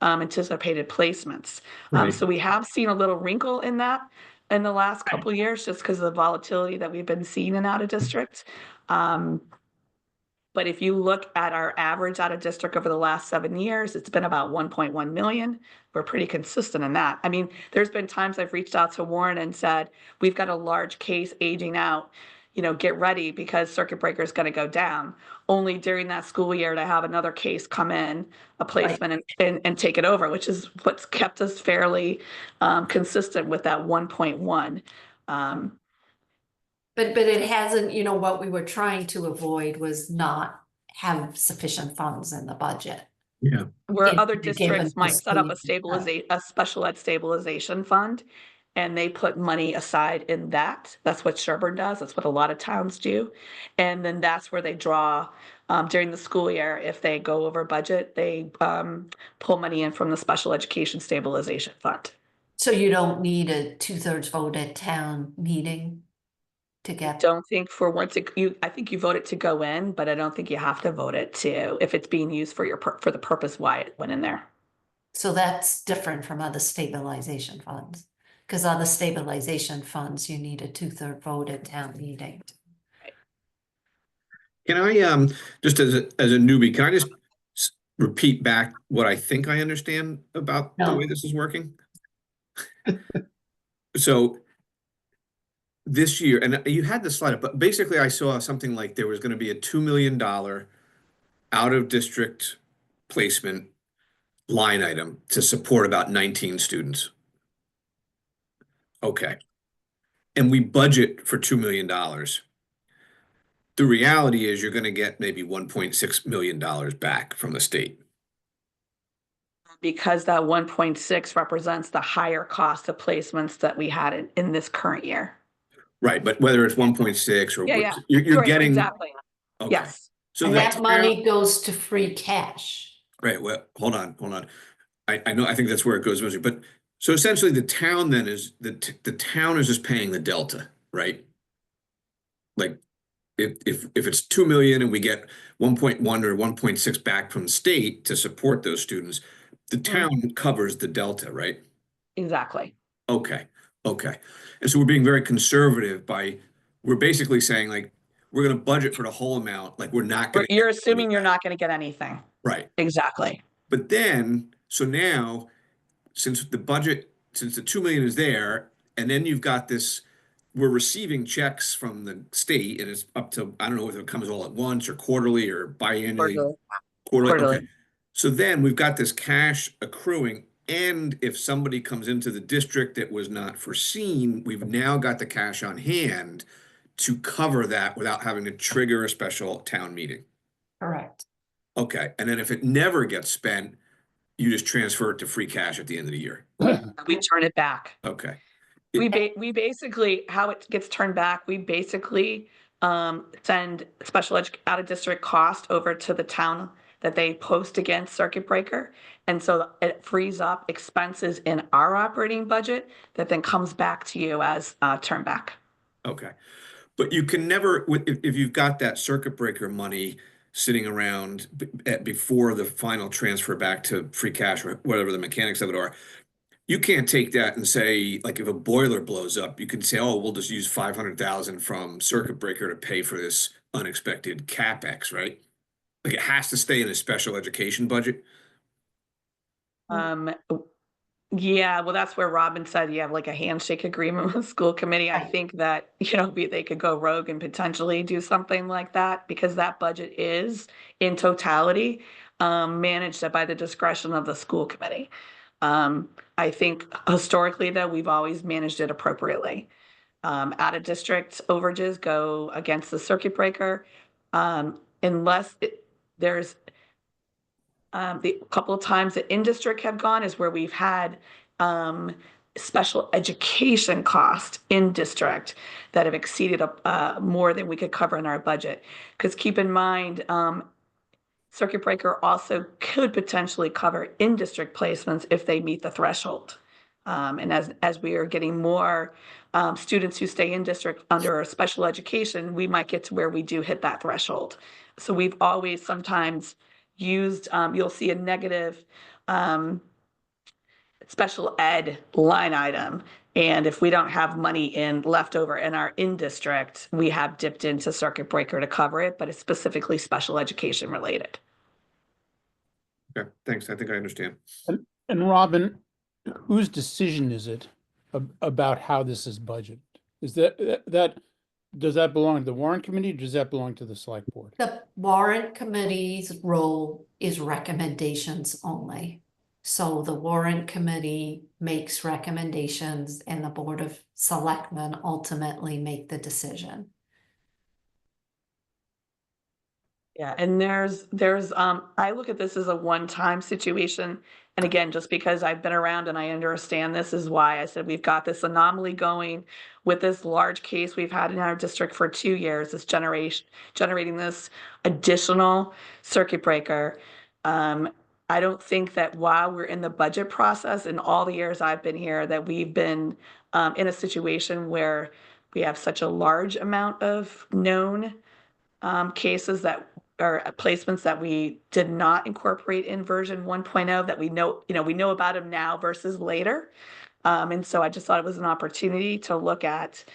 unanticipated placements. Right. So we have seen a little wrinkle in that in the last couple of years, just because of the volatility that we've been seeing in out of district. But if you look at our average out of district over the last 7 years, it's been about 1.1 million. We're pretty consistent in that. I mean, there's been times I've reached out to Warren and said, we've got a large case aging out, get ready because circuit breaker is going to go down. Only during that school year to have another case come in, a placement, and take it over, which is what's kept us fairly consistent with that 1.1. But it hasn't, what we were trying to avoid was not have sufficient funds in the budget. Yeah. Where in other a given districts might set up fiscal year. a special ed stabilization fund, and they put money aside in that. That's what Sherburne does. That's what a lot of towns do. And then that's where they draw during the school year. If they go over budget, they pull money in from the special education stabilization fund. So you don't need a 2/3 vote at town meeting to get. Don't think for once I think you vote it to go in, but I don't think you have to vote it to if it's being used for for the purpose why it went in there. So that's different from other stabilization funds, because other stabilization funds, you need a 2/3 vote at town meeting. Can I, just as a newbie, can I just repeat back what I think I understand about the way this is working? So this year, and you had the slide up, but basically I saw something like there was going to be a $2 million out of district placement line item to support about 19 students. Okay. And we budget for $2 million. The reality is you're going to get maybe $1.6 million back from the state. Because that 1.6 represents the higher cost of placements that we had in this current year. Right, but whether it's 1.6 or Yeah. you're Right, getting exactly. okay. Yes. So And that money goes to free cash. Right. Well, hold on. I know. I think that's where it goes mostly. But so essentially, the town then is the town is just paying the delta, right? Like, if it's 2 million and we get 1.1 or 1.6 back from the state to support those students, the town covers the delta, right? Exactly. Okay. And so we're being very conservative we're basically saying, like, we're gonna budget for the whole amount, like we're not gonna. You're assuming you're not gonna get anything. Right. Exactly. But then, so now, since the 2 million is there, and then you've got this, we're receiving checks from the state and it's up to, I don't know if it comes all at once or quarterly or biannually. Quarterly, Quarterly. okay. So then we've got this cash accruing, and if somebody comes into the district that was not foreseen, we've now got the cash on hand to cover that without having to trigger a special town meeting. Correct. Okay, and then if it never gets spent, you just transfer it to free cash at the end of the year. We turn it back. Okay. We basically, how it gets turned back, we basically send special out of district cost over to the town that they post against circuit breaker. And so it frees up expenses in our operating budget that then comes back to you as turn back. Okay. But you can never, if you've got that circuit breaker money sitting around before the final transfer back to free cash or whatever the mechanics of it are, you can't take that and say, like, if a boiler blows up, you can say, oh, we'll just use 500,000 from circuit breaker to pay for this unexpected CapEx, right? Like, it has to stay in a special education budget. Yeah, well, that's where Robin said you have like a handshake agreement with the school committee. I Right. think that, they could go rogue and potentially do something like that because that budget is in totality managed by the discretion of the school committee. I think historically, though, we've always managed it appropriately. Out of district overages go against the circuit breaker unless there's the couple of times that in district have gone is where we've had special education cost in district that have exceeded more than we could cover in our budget. Because keep in mind, circuit breaker also could potentially cover in district placements if they meet the threshold. And as we are getting more students who stay in district under special education, we might get to where we do hit that threshold. So we've always sometimes used, you'll see a negative special ed line item. And if we don't have money in leftover in our in district, we have dipped into circuit breaker to cover it, but it's specifically special education related. Okay, thanks. I think I understand. And Robin, whose decision is it about how this is budgeted? Is does that belong to the warrant committee? Or does that belong to the select board? The warrant committee's role is recommendations only. So the warrant committee makes recommendations and the Board of Selectmen ultimately make the decision. Yeah, and I look at this as a one-time situation. And again, just because I've been around and I understand this is why I said we've got this anomaly going with this large case we've had in our district for 2 years, this generating this additional circuit breaker. I don't think that while we're in the budget process in all the years I've been here, that we've been in a situation where we have such a large amount of known cases that are placements that we did not incorporate in version 1.0 that we know about them now versus later. And so I just thought it was an opportunity to look at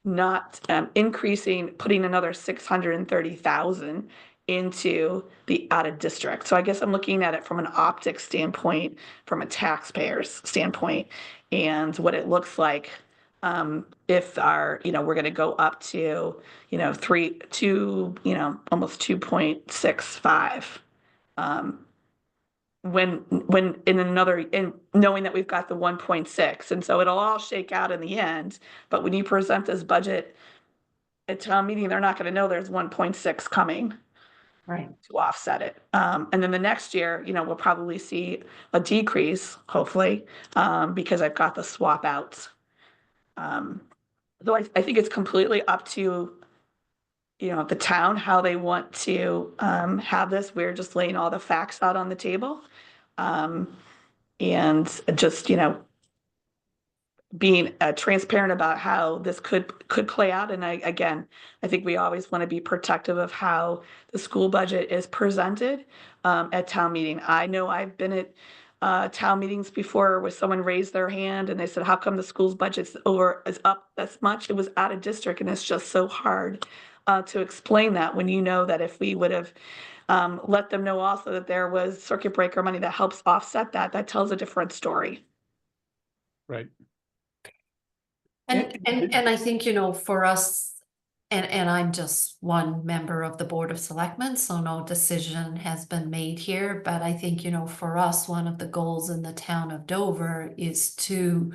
not putting another 630,000 into the out of district. So I guess I'm looking at it from an optics standpoint, from a taxpayer's standpoint, and what it looks like if we're going to go up to, almost 2.65. When in knowing that we've got the 1.6. And so it'll all shake out in the end. But when you present this budget at town meeting, they're not going to know there's 1.6 coming. Right. To offset it. And then the next year, we'll probably see a decrease, hopefully, because I've got the swap outs. Though I think it's completely up to, the town, how they want to have this. We're just laying all the facts out on the table. And just, being transparent about how this could play out. And I think we always want to be protective of how the school budget is presented at town meeting. I know I've been at town meetings before where someone raised their hand and they said, how come the school's budget's is up this much? It was out of district, and it's just so hard to explain that when you know that if we would have let them know also that there was circuit breaker money that helps offset that, that tells a different story. Right. And I think, you know, for us, and I'm just one member of the Board of Selectmen, so no decision has been made here, but I think, you know, for us, one of the goals in the town of Dover is to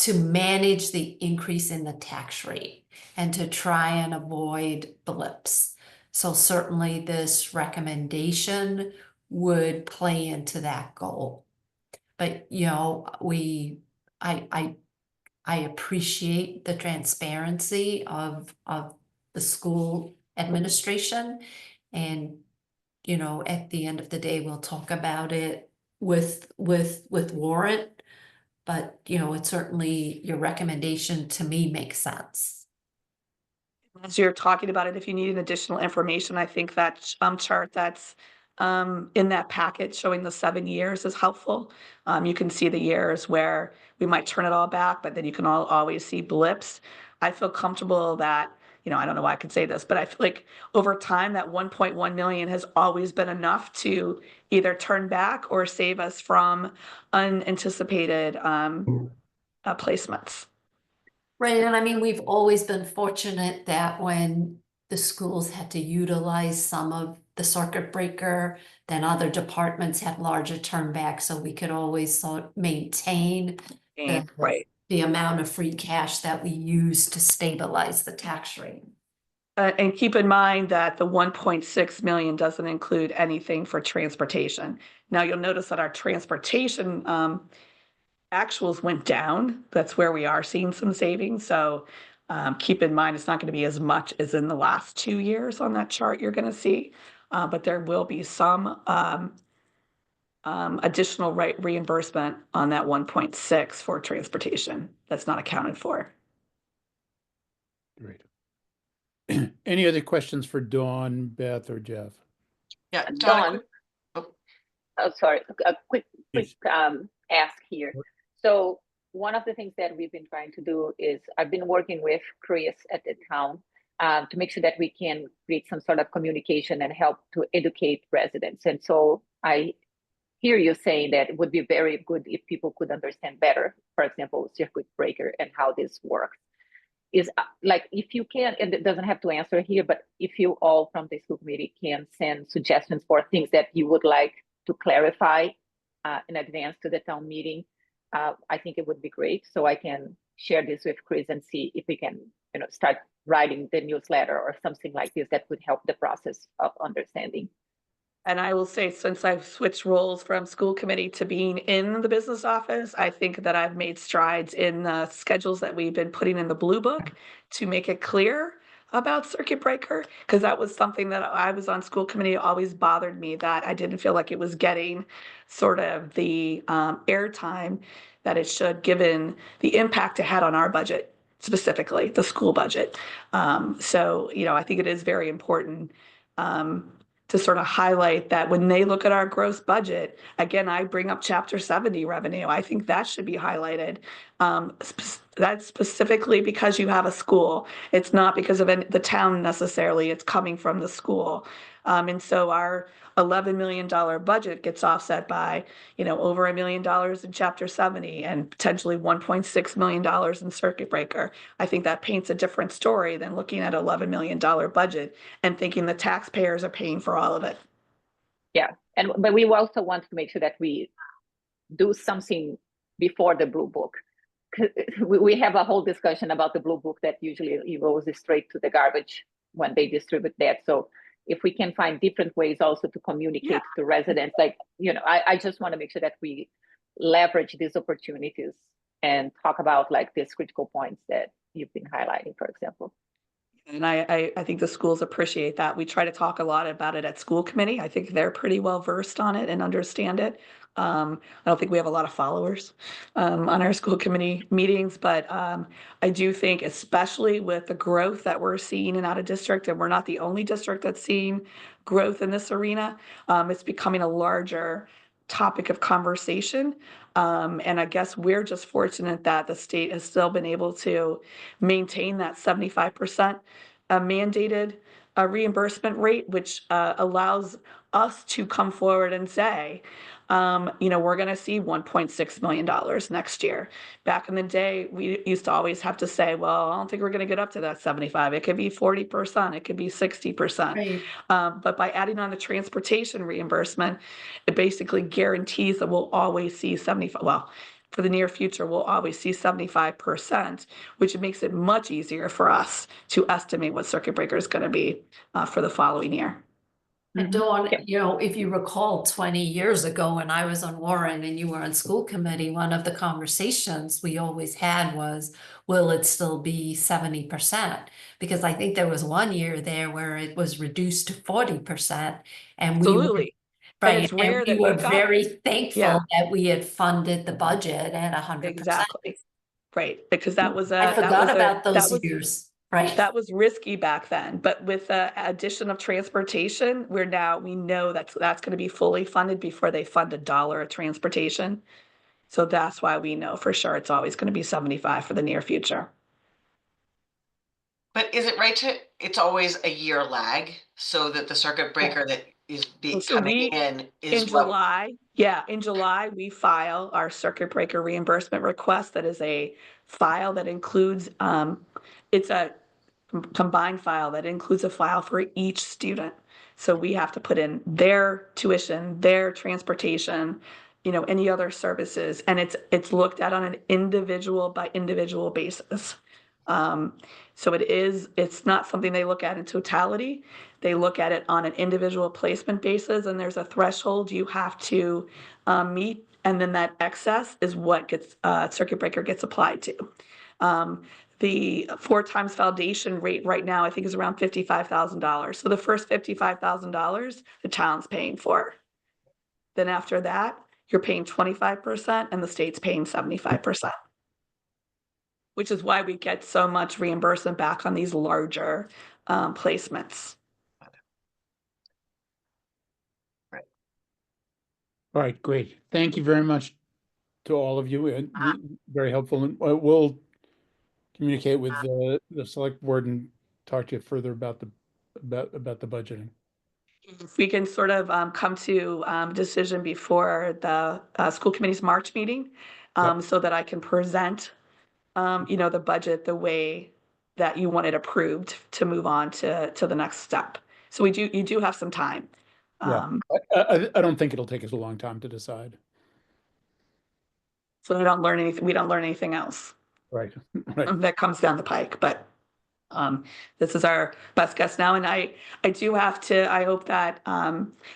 manage the increase in the tax rate and to try and avoid blips. So certainly this recommendation would play into that goal. But, you know, I appreciate the transparency of the school administration. And, you know, at the end of the day, we'll talk about it with Warrant. But, you know, it certainly, your recommendation to me makes sense. As you're talking about it, if you need additional information, I think that chart that's in that packet showing the 7 years is helpful. You can see the years where we might turn it all back, but then you can always see blips. I feel comfortable that, you know, I don't know why I could say this, but I feel like over time that 1.1 million has always been enough to either turn back or save us from unanticipated placements. Right, and I mean, we've always been fortunate that when the schools had to utilize some of the circuit breaker, then other departments had larger turnbacks, so we could always sort of maintain Right. the amount of free cash that we use to stabilize the tax rate. And keep in mind that the 1.6 million doesn't include anything for transportation. Now, you'll notice that our transportation actuals went down. That's where we are seeing some savings. So keep in mind, it's not going to be as much as in the last 2 years on that chart you're going to see, but there will be some additional reimbursement on that 1.6 for transportation that's not accounted for. Great. Any other questions for Dawn, Beth, or Jeff? Yeah, Dawn. Oh. Oh, sorry, a quick Yes. ask here. So one of the things that we've been trying to do is I've been working with Chris at the town to make sure that we can create some sort of communication and help to educate residents. And so I hear you saying that it would be very good if people could understand better, for example, circuit breaker and how this works. Is like, if you can, and it doesn't have to answer here, but if you all from the school committee can send suggestions for things that you would like to clarify in advance to the town meeting, I think it would be great. So I can share this with Chris and see if we can, you know, start writing the newsletter or something like this that would help the process of understanding. And I will say, since I've switched roles from school committee to being in the business office, I think that I've made strides in the schedules that we've been putting in the blue book to make it clear about circuit breaker, because that was something that I was on school committee, always bothered me that I didn't feel like it was getting sort of the airtime that it should, given the impact it had on our budget, specifically the school budget. So, you know, I think it is very important to sort of highlight that when they look at our gross budget, again, I bring up Chapter 70 revenue. I think that should be highlighted. That's specifically because you have a school. It's not because of the town necessarily. It's coming from the school. And so our $11 million budget gets offset by, you know, over $1 million in Chapter 70 and potentially $1.6 million in circuit breaker. I think that paints a different story than looking at $11 million budget and thinking the taxpayers are paying for all of it. Yeah, but we also want to make sure that we do something before the blue book. We have a whole discussion about the blue book that usually goes straight to the garbage when they distribute that. So if we can find different ways also to communicate to residents, like, you know, I just want to make sure that we leverage these opportunities and talk about like these critical points that you've been highlighting, for example. And I think the schools appreciate that. We try to talk a lot about it at school committee. I think they're pretty well versed on it and understand it. I don't think we have a lot of followers on our school committee meetings, but I do think, especially with the growth that we're seeing in out of district, and we're not the only district that's seeing growth in this arena, it's becoming a larger topic of conversation. And I guess we're just fortunate that the state has still been able to maintain that 75% mandated reimbursement rate, which allows us to come forward and say, we're going to see $1.6 million next year. Back in the day, we used to always have to say, well, I don't think we're going to get up to that 75. It could be 40%, it could be 60%. Right. But by adding on the transportation reimbursement, it basically guarantees that we'll always see 75. Well, for the near future, we'll always see 75%, which makes it much easier for us to estimate what circuit breaker is going to be for the following year. And Dawn, if you recall 20 years ago when I was on Warrant and you were on school committee, one of the conversations we always had was, will it still be 70%? Because I think there was one year there where it was reduced to 40%. And we were, Absolutely. right, And it's rare and we that were we got, very thankful yeah, that we had funded the budget at 100%. exactly. Right, because that was I forgot about that those was years. Right. that was risky back then, but with the addition of transportation, we know that's going to be fully funded before they fund $1 of transportation. So that's why we know for sure it's always going to be 75 for the near future. But is it right it's always a year lag so that the circuit breaker that is So coming in is in July, we file our circuit breaker reimbursement request. That is a file that includes, it's a combined file that includes a file for each student. So we have to put in their tuition, their transportation, any other services, and it's looked at on an individual by individual basis. So it's not something they look at in totality. They look at it on an individual placement basis, and there's a threshold you have to meet, and then that excess is what gets circuit breaker gets applied to. The 4 times foundation rate right now, I think, is around $55,000. So the first $55,000, the town's paying for. Then after that, you're paying 25%, and the state's paying 75%. Which is why we get so much reimbursement back on these larger placements. Right. All right, great. Thank you very much to all of you. Very helpful. And we'll communicate with the select board and talk to you further about the budgeting. If we can sort of come to decision before the school committee's March meeting, so that I can present the budget the way that you want it approved to move on to the next step. So you do have some time. Yeah, I don't think it'll take us a long time to decide. So we don't learn anything else. Right. That comes down the pike, but this is our best guess now. And I hope that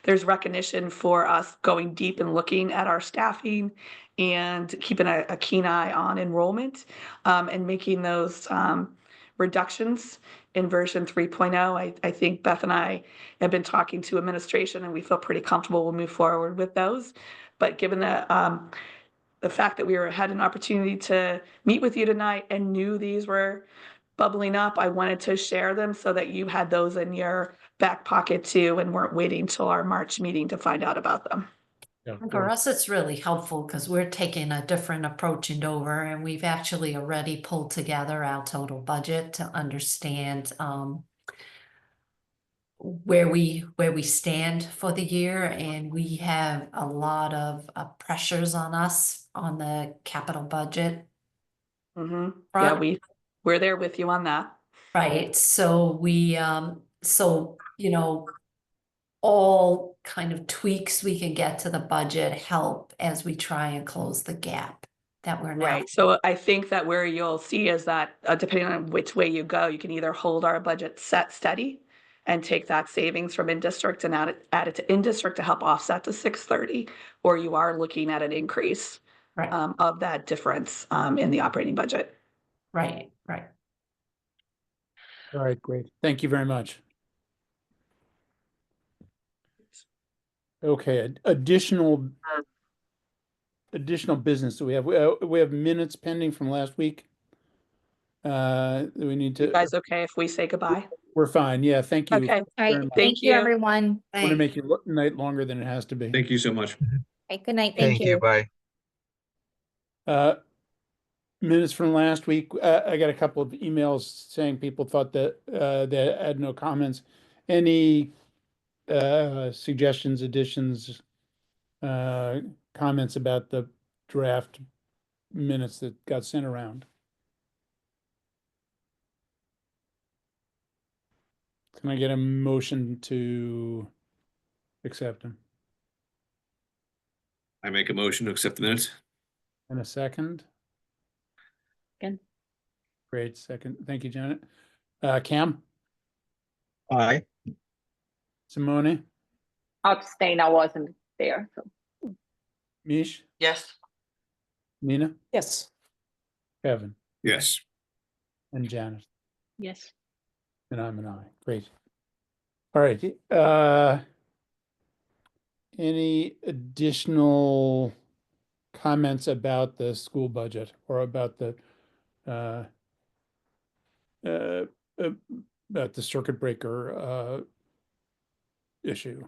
there's recognition for us going deep and looking at our staffing and keeping a keen eye on enrollment and making those reductions in version 3.0. I think Beth and I have been talking to administration and we feel pretty comfortable we'll move forward with those. But given the fact that we had an opportunity to meet with you tonight and knew these were bubbling up, I wanted to share them so that you had those in your back pocket too and weren't waiting till our March meeting to find out about them. Yeah, for us, it's really helpful because we're taking a different approach in Dover, and we've actually already pulled together our total budget to understand where we stand for the year, and we have a lot of pressures on us on the capital budget. Mm-hmm. Yeah, we're there with you on that. Right. So we all kind of tweaks we can get to the budget help as we try and close the gap that we're now. Right. So I think that where you'll see is that depending on which way you go, you can either hold our budget set steady and take that savings from in-district and add it to in-district to help offset the 630, or you are looking at an increase of that difference in the operating budget. Right. All right, great. Thank you very much. Okay, additional business. So we have minutes pending from last week. We need to. You guys okay if we say goodbye? We're fine. Yeah, thank you. Okay. All right. Thank you, everyone. I want to make your night longer than it has to be. Thank you so much. Okay, good night. Thank you. Bye. Uh, minutes from last week, I got a couple of emails saying people thought that they had no comments. Any suggestions, additions, comments about the draft minutes that got sent around? Can I get a motion to accept them? I make a motion to accept the minutes. And a second? Second. Great, second. Thank you, Janet. Cam, Aye. Simone, Abstain, I wasn't there, so. Mish, Yes. Nina, Yes. Kevin, Yes. and Janet. Yes. And I'm an aye. Great. All right. Any additional comments about the school budget or about the uh, uh, about the circuit breaker issue?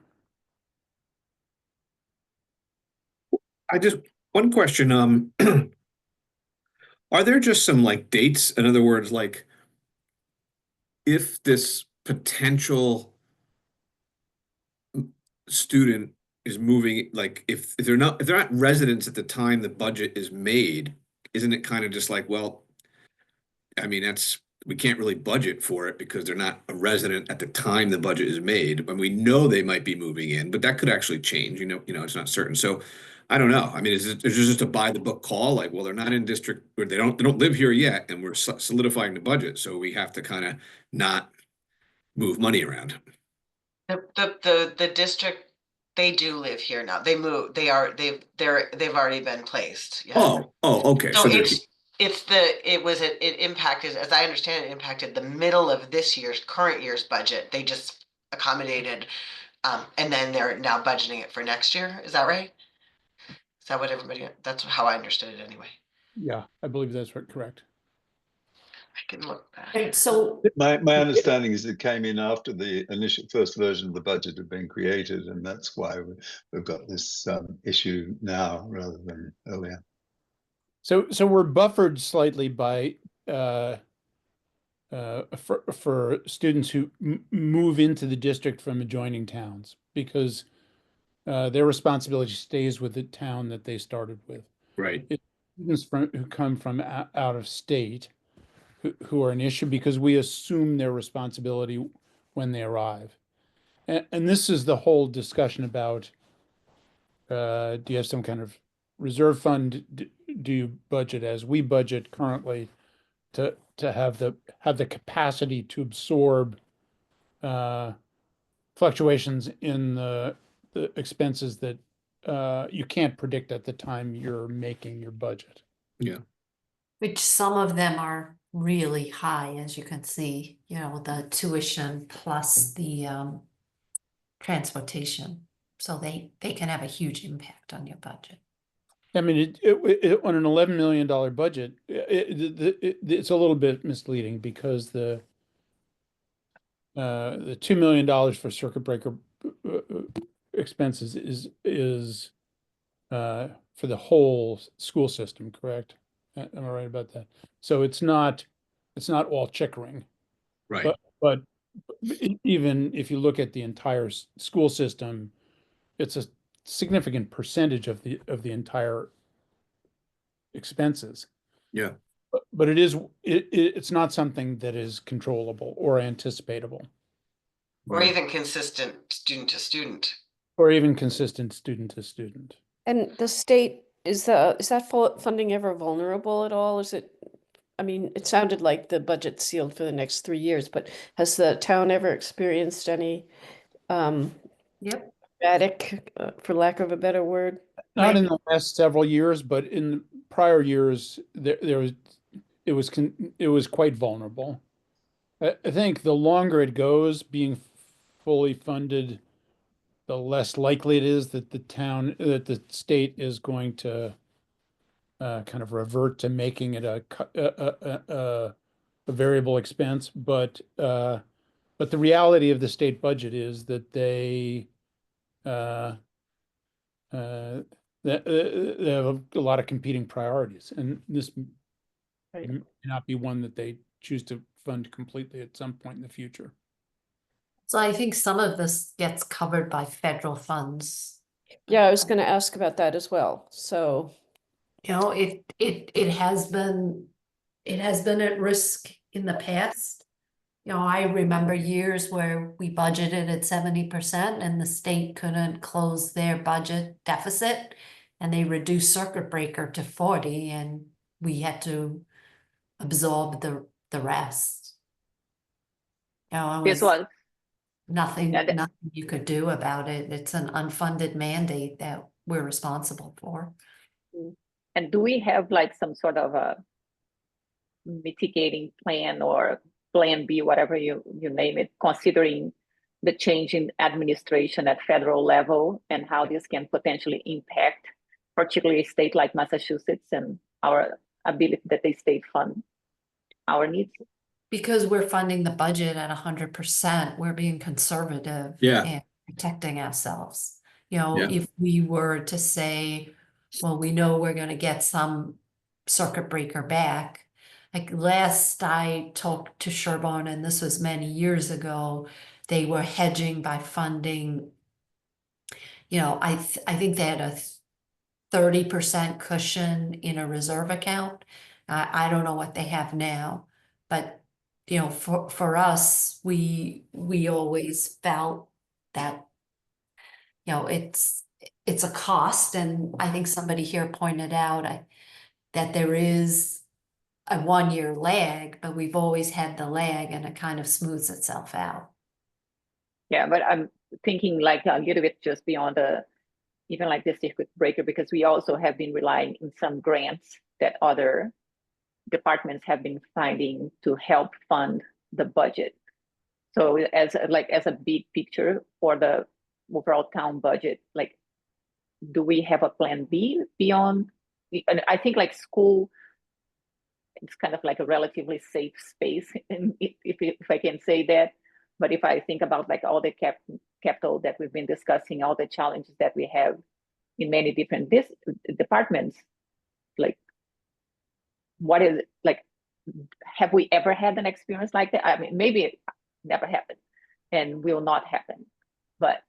One question, are there just some like dates? In other words, like if this potential student is moving, like if they're not residents at the time the budget is made, isn't it kind of just like, well, I mean, we can't really budget for it because they're not a resident at the time the budget is made, when we know they might be moving in, but that could actually change, it's not certain. So I don't know. I mean, is it just a by the book call? Like, well, they're not in district, or they don't live here yet, and we're solidifying the budget, so we have to kind of not move money around. The district, they do live here now. They've already been placed. Yeah. Okay. So So it impacted, as I understand it, impacted the middle of this year's current year's budget. They just accommodated, and then they're now budgeting it for next year. Is that right? Is that what that's how I understood it anyway. Yeah, I believe that's correct. I can look back. And so My understanding is it came in after the initial first version of the budget had been created, and that's why we've got this issue now rather than earlier. So we're buffered slightly by for students who move into the district from adjoining towns, because their responsibility stays with the town that they started with. right. It's students who come from out of state who are an issue, because we assume their responsibility when they arrive. And this is the whole discussion about, do you have some kind of reserve fund? Do you budget as we budget currently to have the capacity to absorb fluctuations in the expenses that you can't predict at the time you're making your budget? Yeah. which some of them are really high, as you can see, the tuition plus the transportation. So they can have a huge impact on your budget. I mean, on an $11 million budget, it's a little bit misleading, because the $2 million for circuit breaker expenses is for the whole school system, correct? Am I right about that? So it's not all Chickering, Right. but even if you look at the entire school system, it's a significant percentage of the entire expenses. Yeah. But it's not something that is controllable or anticipatable, Or even consistent student to student. or even consistent student to student. And the state, is that funding ever vulnerable at all? I mean, it sounded like the budget's sealed for the next 3 years, but has the town ever experienced any Yep. dramatic, for lack of a better word? Not in the last several years, but in prior years, it was quite vulnerable. I think the longer it goes being fully funded, the less likely it is that the state is going to kind of revert to making it a variable expense. But the reality of the state budget is that they have a lot of competing priorities, and this Right. may not be one that they choose to fund completely at some point in the future. So I think some of this gets covered by federal funds. Yeah, I was going to ask about that as well. So, You know, it has been at risk in the past. You know, I remember years where we budgeted at 70% and the state couldn't close their budget deficit, and they reduced circuit breaker to 40, and we had to absorb the rest. You know, it This was was, nothing yeah, you could do about it. It's an unfunded mandate that we're responsible for. and do we have like some sort of a mitigating plan or plan B, whatever you name it, considering the change in administration at federal level and how this can potentially impact, particularly a state like Massachusetts and our ability that they state fund our needs? Because we're funding the budget at 100%, we're being conservative Yeah. and protecting ourselves. You know, Yeah. if we were to say, well, we know we're gonna get some circuit breaker back. Like last I talked to Sherborne, and this was many years ago, they were hedging by funding, you know, I think they had a 30% cushion in a reserve account. I don't know what they have now, but you know, for us, we always felt that, you know, it's a cost, and I think somebody here pointed out that there is a 1-year lag, but we've always had the lag, and it kind of smooths itself out. Yeah, but I'm thinking like a little bit just beyond even like the circuit breaker, because we also have been relying in some grants that other departments have been finding to help fund the budget. So as a big picture for the overall town budget, like, do we have a plan B beyond? And I think like school, it's kind of like a relatively safe space, and if I can say that. But if I think about like all the capital that we've been discussing, all the challenges that we have in many different departments, like, what is it, like, have we ever had an experience like that? I mean, maybe it never happened and will not happen, but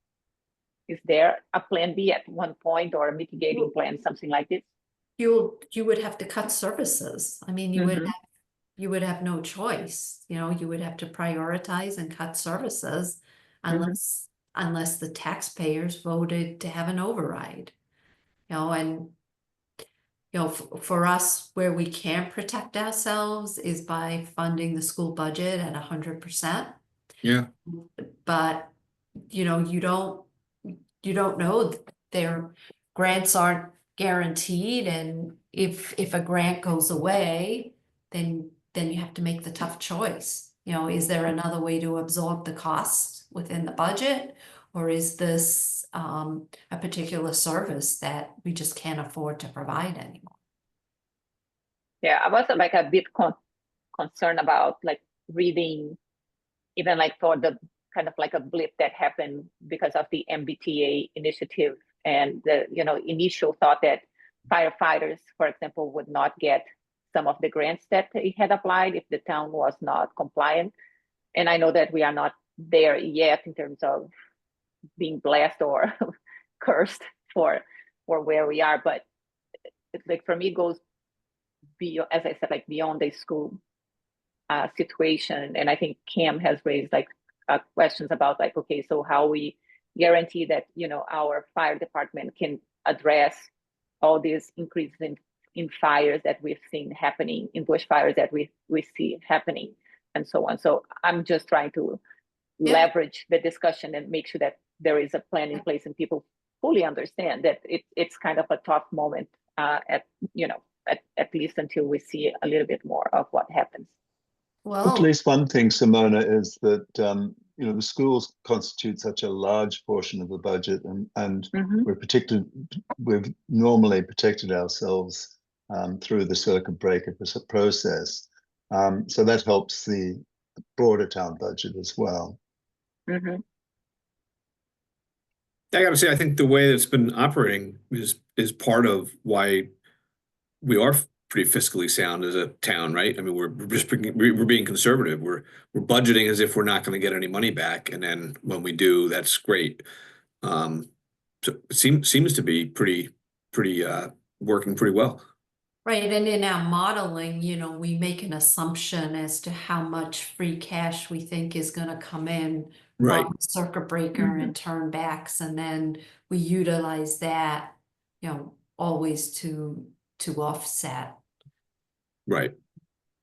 is there a plan B at one point, or a mitigating plan, something like this? You would have to cut services. I mean, Mhm. you would have no choice. You know, you would have to prioritize and cut services unless the taxpayers voted to have an override. You know, and you know, for us, where we can protect ourselves is by funding the school budget at 100%. Yeah. But you know, you don't know, their grants aren't guaranteed, and if a grant goes away, then you have to make the tough choice. You know, is there another way to absorb the costs within the budget, or is this a particular service that we just can't afford to provide anymore? Yeah, I was like a bit concerned about like reading, even like for the kind of like a blip that happened because of the MBTA initiative, and the initial thought that firefighters, for example, would not get some of the grants that they had applied if the town was not compliant. And I know that we are not there yet in terms of being blessed or cursed for where we are, but it's like, for me, it goes beyond, as I said, like beyond the school situation. And I think Cam has raised like questions about like, okay, so how we guarantee that our fire department can address all these increases in fires that we've seen happening, in bush fires that we see happening, and so on. So I'm just trying to leverage the discussion and make sure that there is a plan in place and people fully understand that it's kind of a tough moment at least until we see a little bit more of what happens. Well, At least one thing, Simona, is that the schools constitute such a large portion of the budget, and we've normally protected ourselves through the circuit breaker process. So that helps the broader town budget as well. Mm-hmm. I gotta say, I think the way it's been operating is part of why we are pretty fiscally sound as a town, right? I mean, we're being conservative. We're budgeting as if we're not going to get any money back, and then when we do, that's great. So it seems to be pretty working pretty well. Right, and in our modeling, you know, we make an assumption as to how much free cash we think is going to come in Right. from circuit breaker and turnbacks, and then we utilize that, you know, always to offset. Right.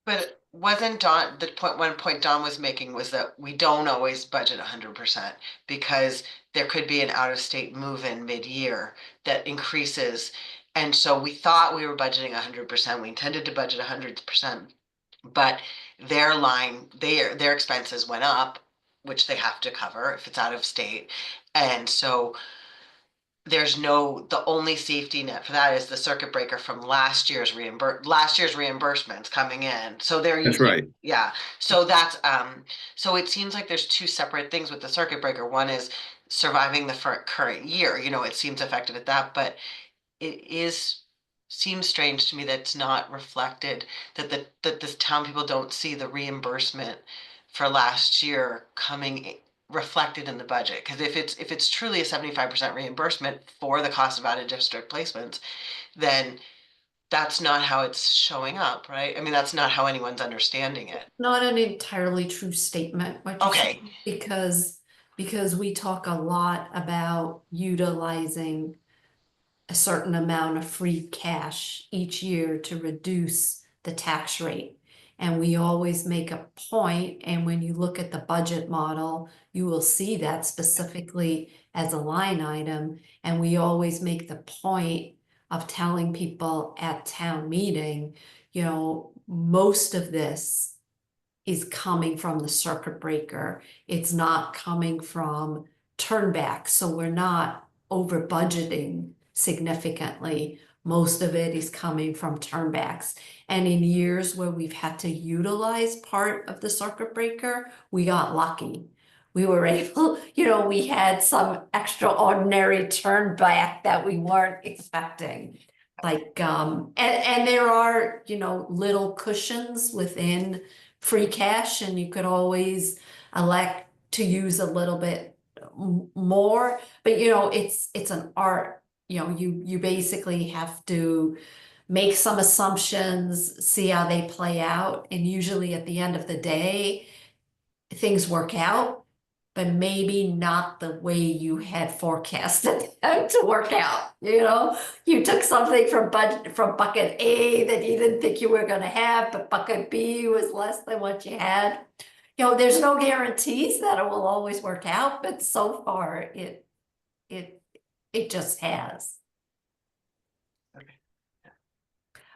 But wasn't one point Don was making was that we don't always budget 100% because there could be an out-of-state move-in mid-year that increases. And so we thought we were budgeting 100%. We intended to budget 100%, but their expenses went up, which they have to cover if it's out of state. And so the only safety net for that is the circuit breaker from last year's reimbursements coming in. So they're That's using, right. yeah. So so it seems like there's two separate things with the circuit breaker. One is surviving the current year. You know, it seems effective at that, but seems strange to me that it's not reflected, that this town people don't see the reimbursement for last year coming reflected in the budget. Because if it's truly a 75% reimbursement for the cost of out of district placements, then that's not how it's showing up, right? I mean, that's not how anyone's understanding it. Not an entirely true statement, what you Okay. said, because we talk a lot about utilizing a certain amount of free cash each year to reduce the tax rate. And we always make a point, and when you look at the budget model, you will see that specifically as a line item. And we always make the point of telling people at town meeting, you know, most of this is coming from the circuit breaker. It's not coming from turnback. So we're not over budgeting significantly. Most of it is coming from turnbacks. And in years where we've had to utilize part of the circuit breaker, we got lucky. We were able, you know, we had some extraordinary turnback that we weren't expecting. Like, and there are, you know, little cushions within free cash, and you could always elect to use a little bit more, but you know, it's an art. You know, you basically have to make some assumptions, see how they play out, and usually at the end of the day, things work out, but maybe not the way you had forecasted them to work out. You know, you took something from bucket A that you didn't think you were going to have, but bucket B was less than what you had. You know, there's no guarantees that it will always work out, but so far it just has. Okay.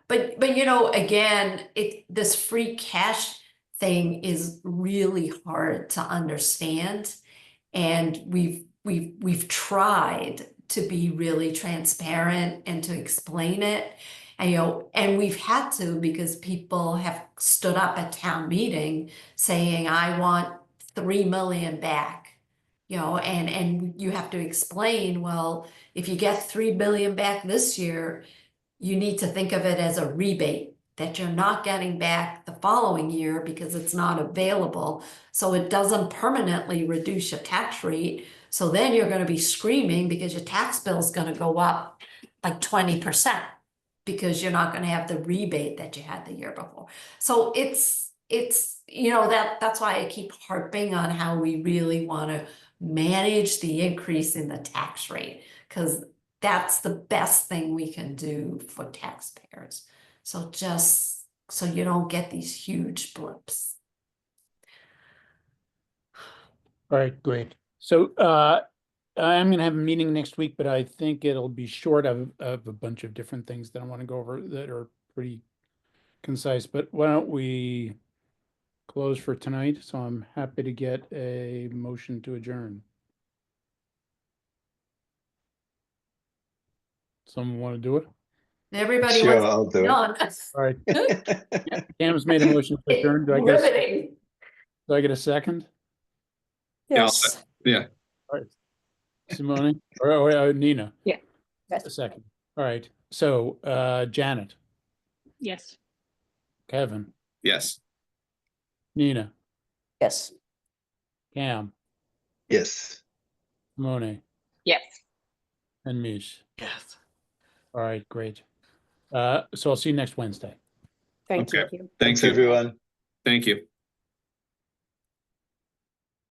But you know, again, this free cash thing is really hard to understand, and we've tried to be really transparent and to explain it, and you know, and we've had to, because people have stood up at town meeting saying, I want 3 million back. You know, and you have to explain, well, if you get 3 billion back this year, you need to think of it as a rebate that you're not getting back the following year because it's not available. So it doesn't permanently reduce your tax rate. So then you're going to be screaming because your tax bill is going to go up like 20% because you're not going to have the rebate that you had the year before. So it's you know, that's why I keep harping on how we really want to manage the increase in the tax rate, because that's the best thing we can do for taxpayers. So just so you don't get these huge blips. All right, great. So I'm gonna have a meeting next week, but I think it'll be short of a bunch of different things that I want to go over that are pretty concise. But why don't we close for tonight? So I'm happy to get a motion to adjourn. Someone want to do it? Everybody Sure, wants I'll do it. on. All right. Cam's made a motion to adjourn. Do I get a second? Yeah, Yes. yeah. All right. Simone, or Nina? Yeah. A second. All right. So, Janet, Yes. Kevin, Yes. Nina, Yes. Cam, Yes. Simone, Yes. and Mish. Yes. All right, great. So I'll see you next Wednesday. Thank you. Okay. Thank you. Thank Thanks, you. everyone. Thank you.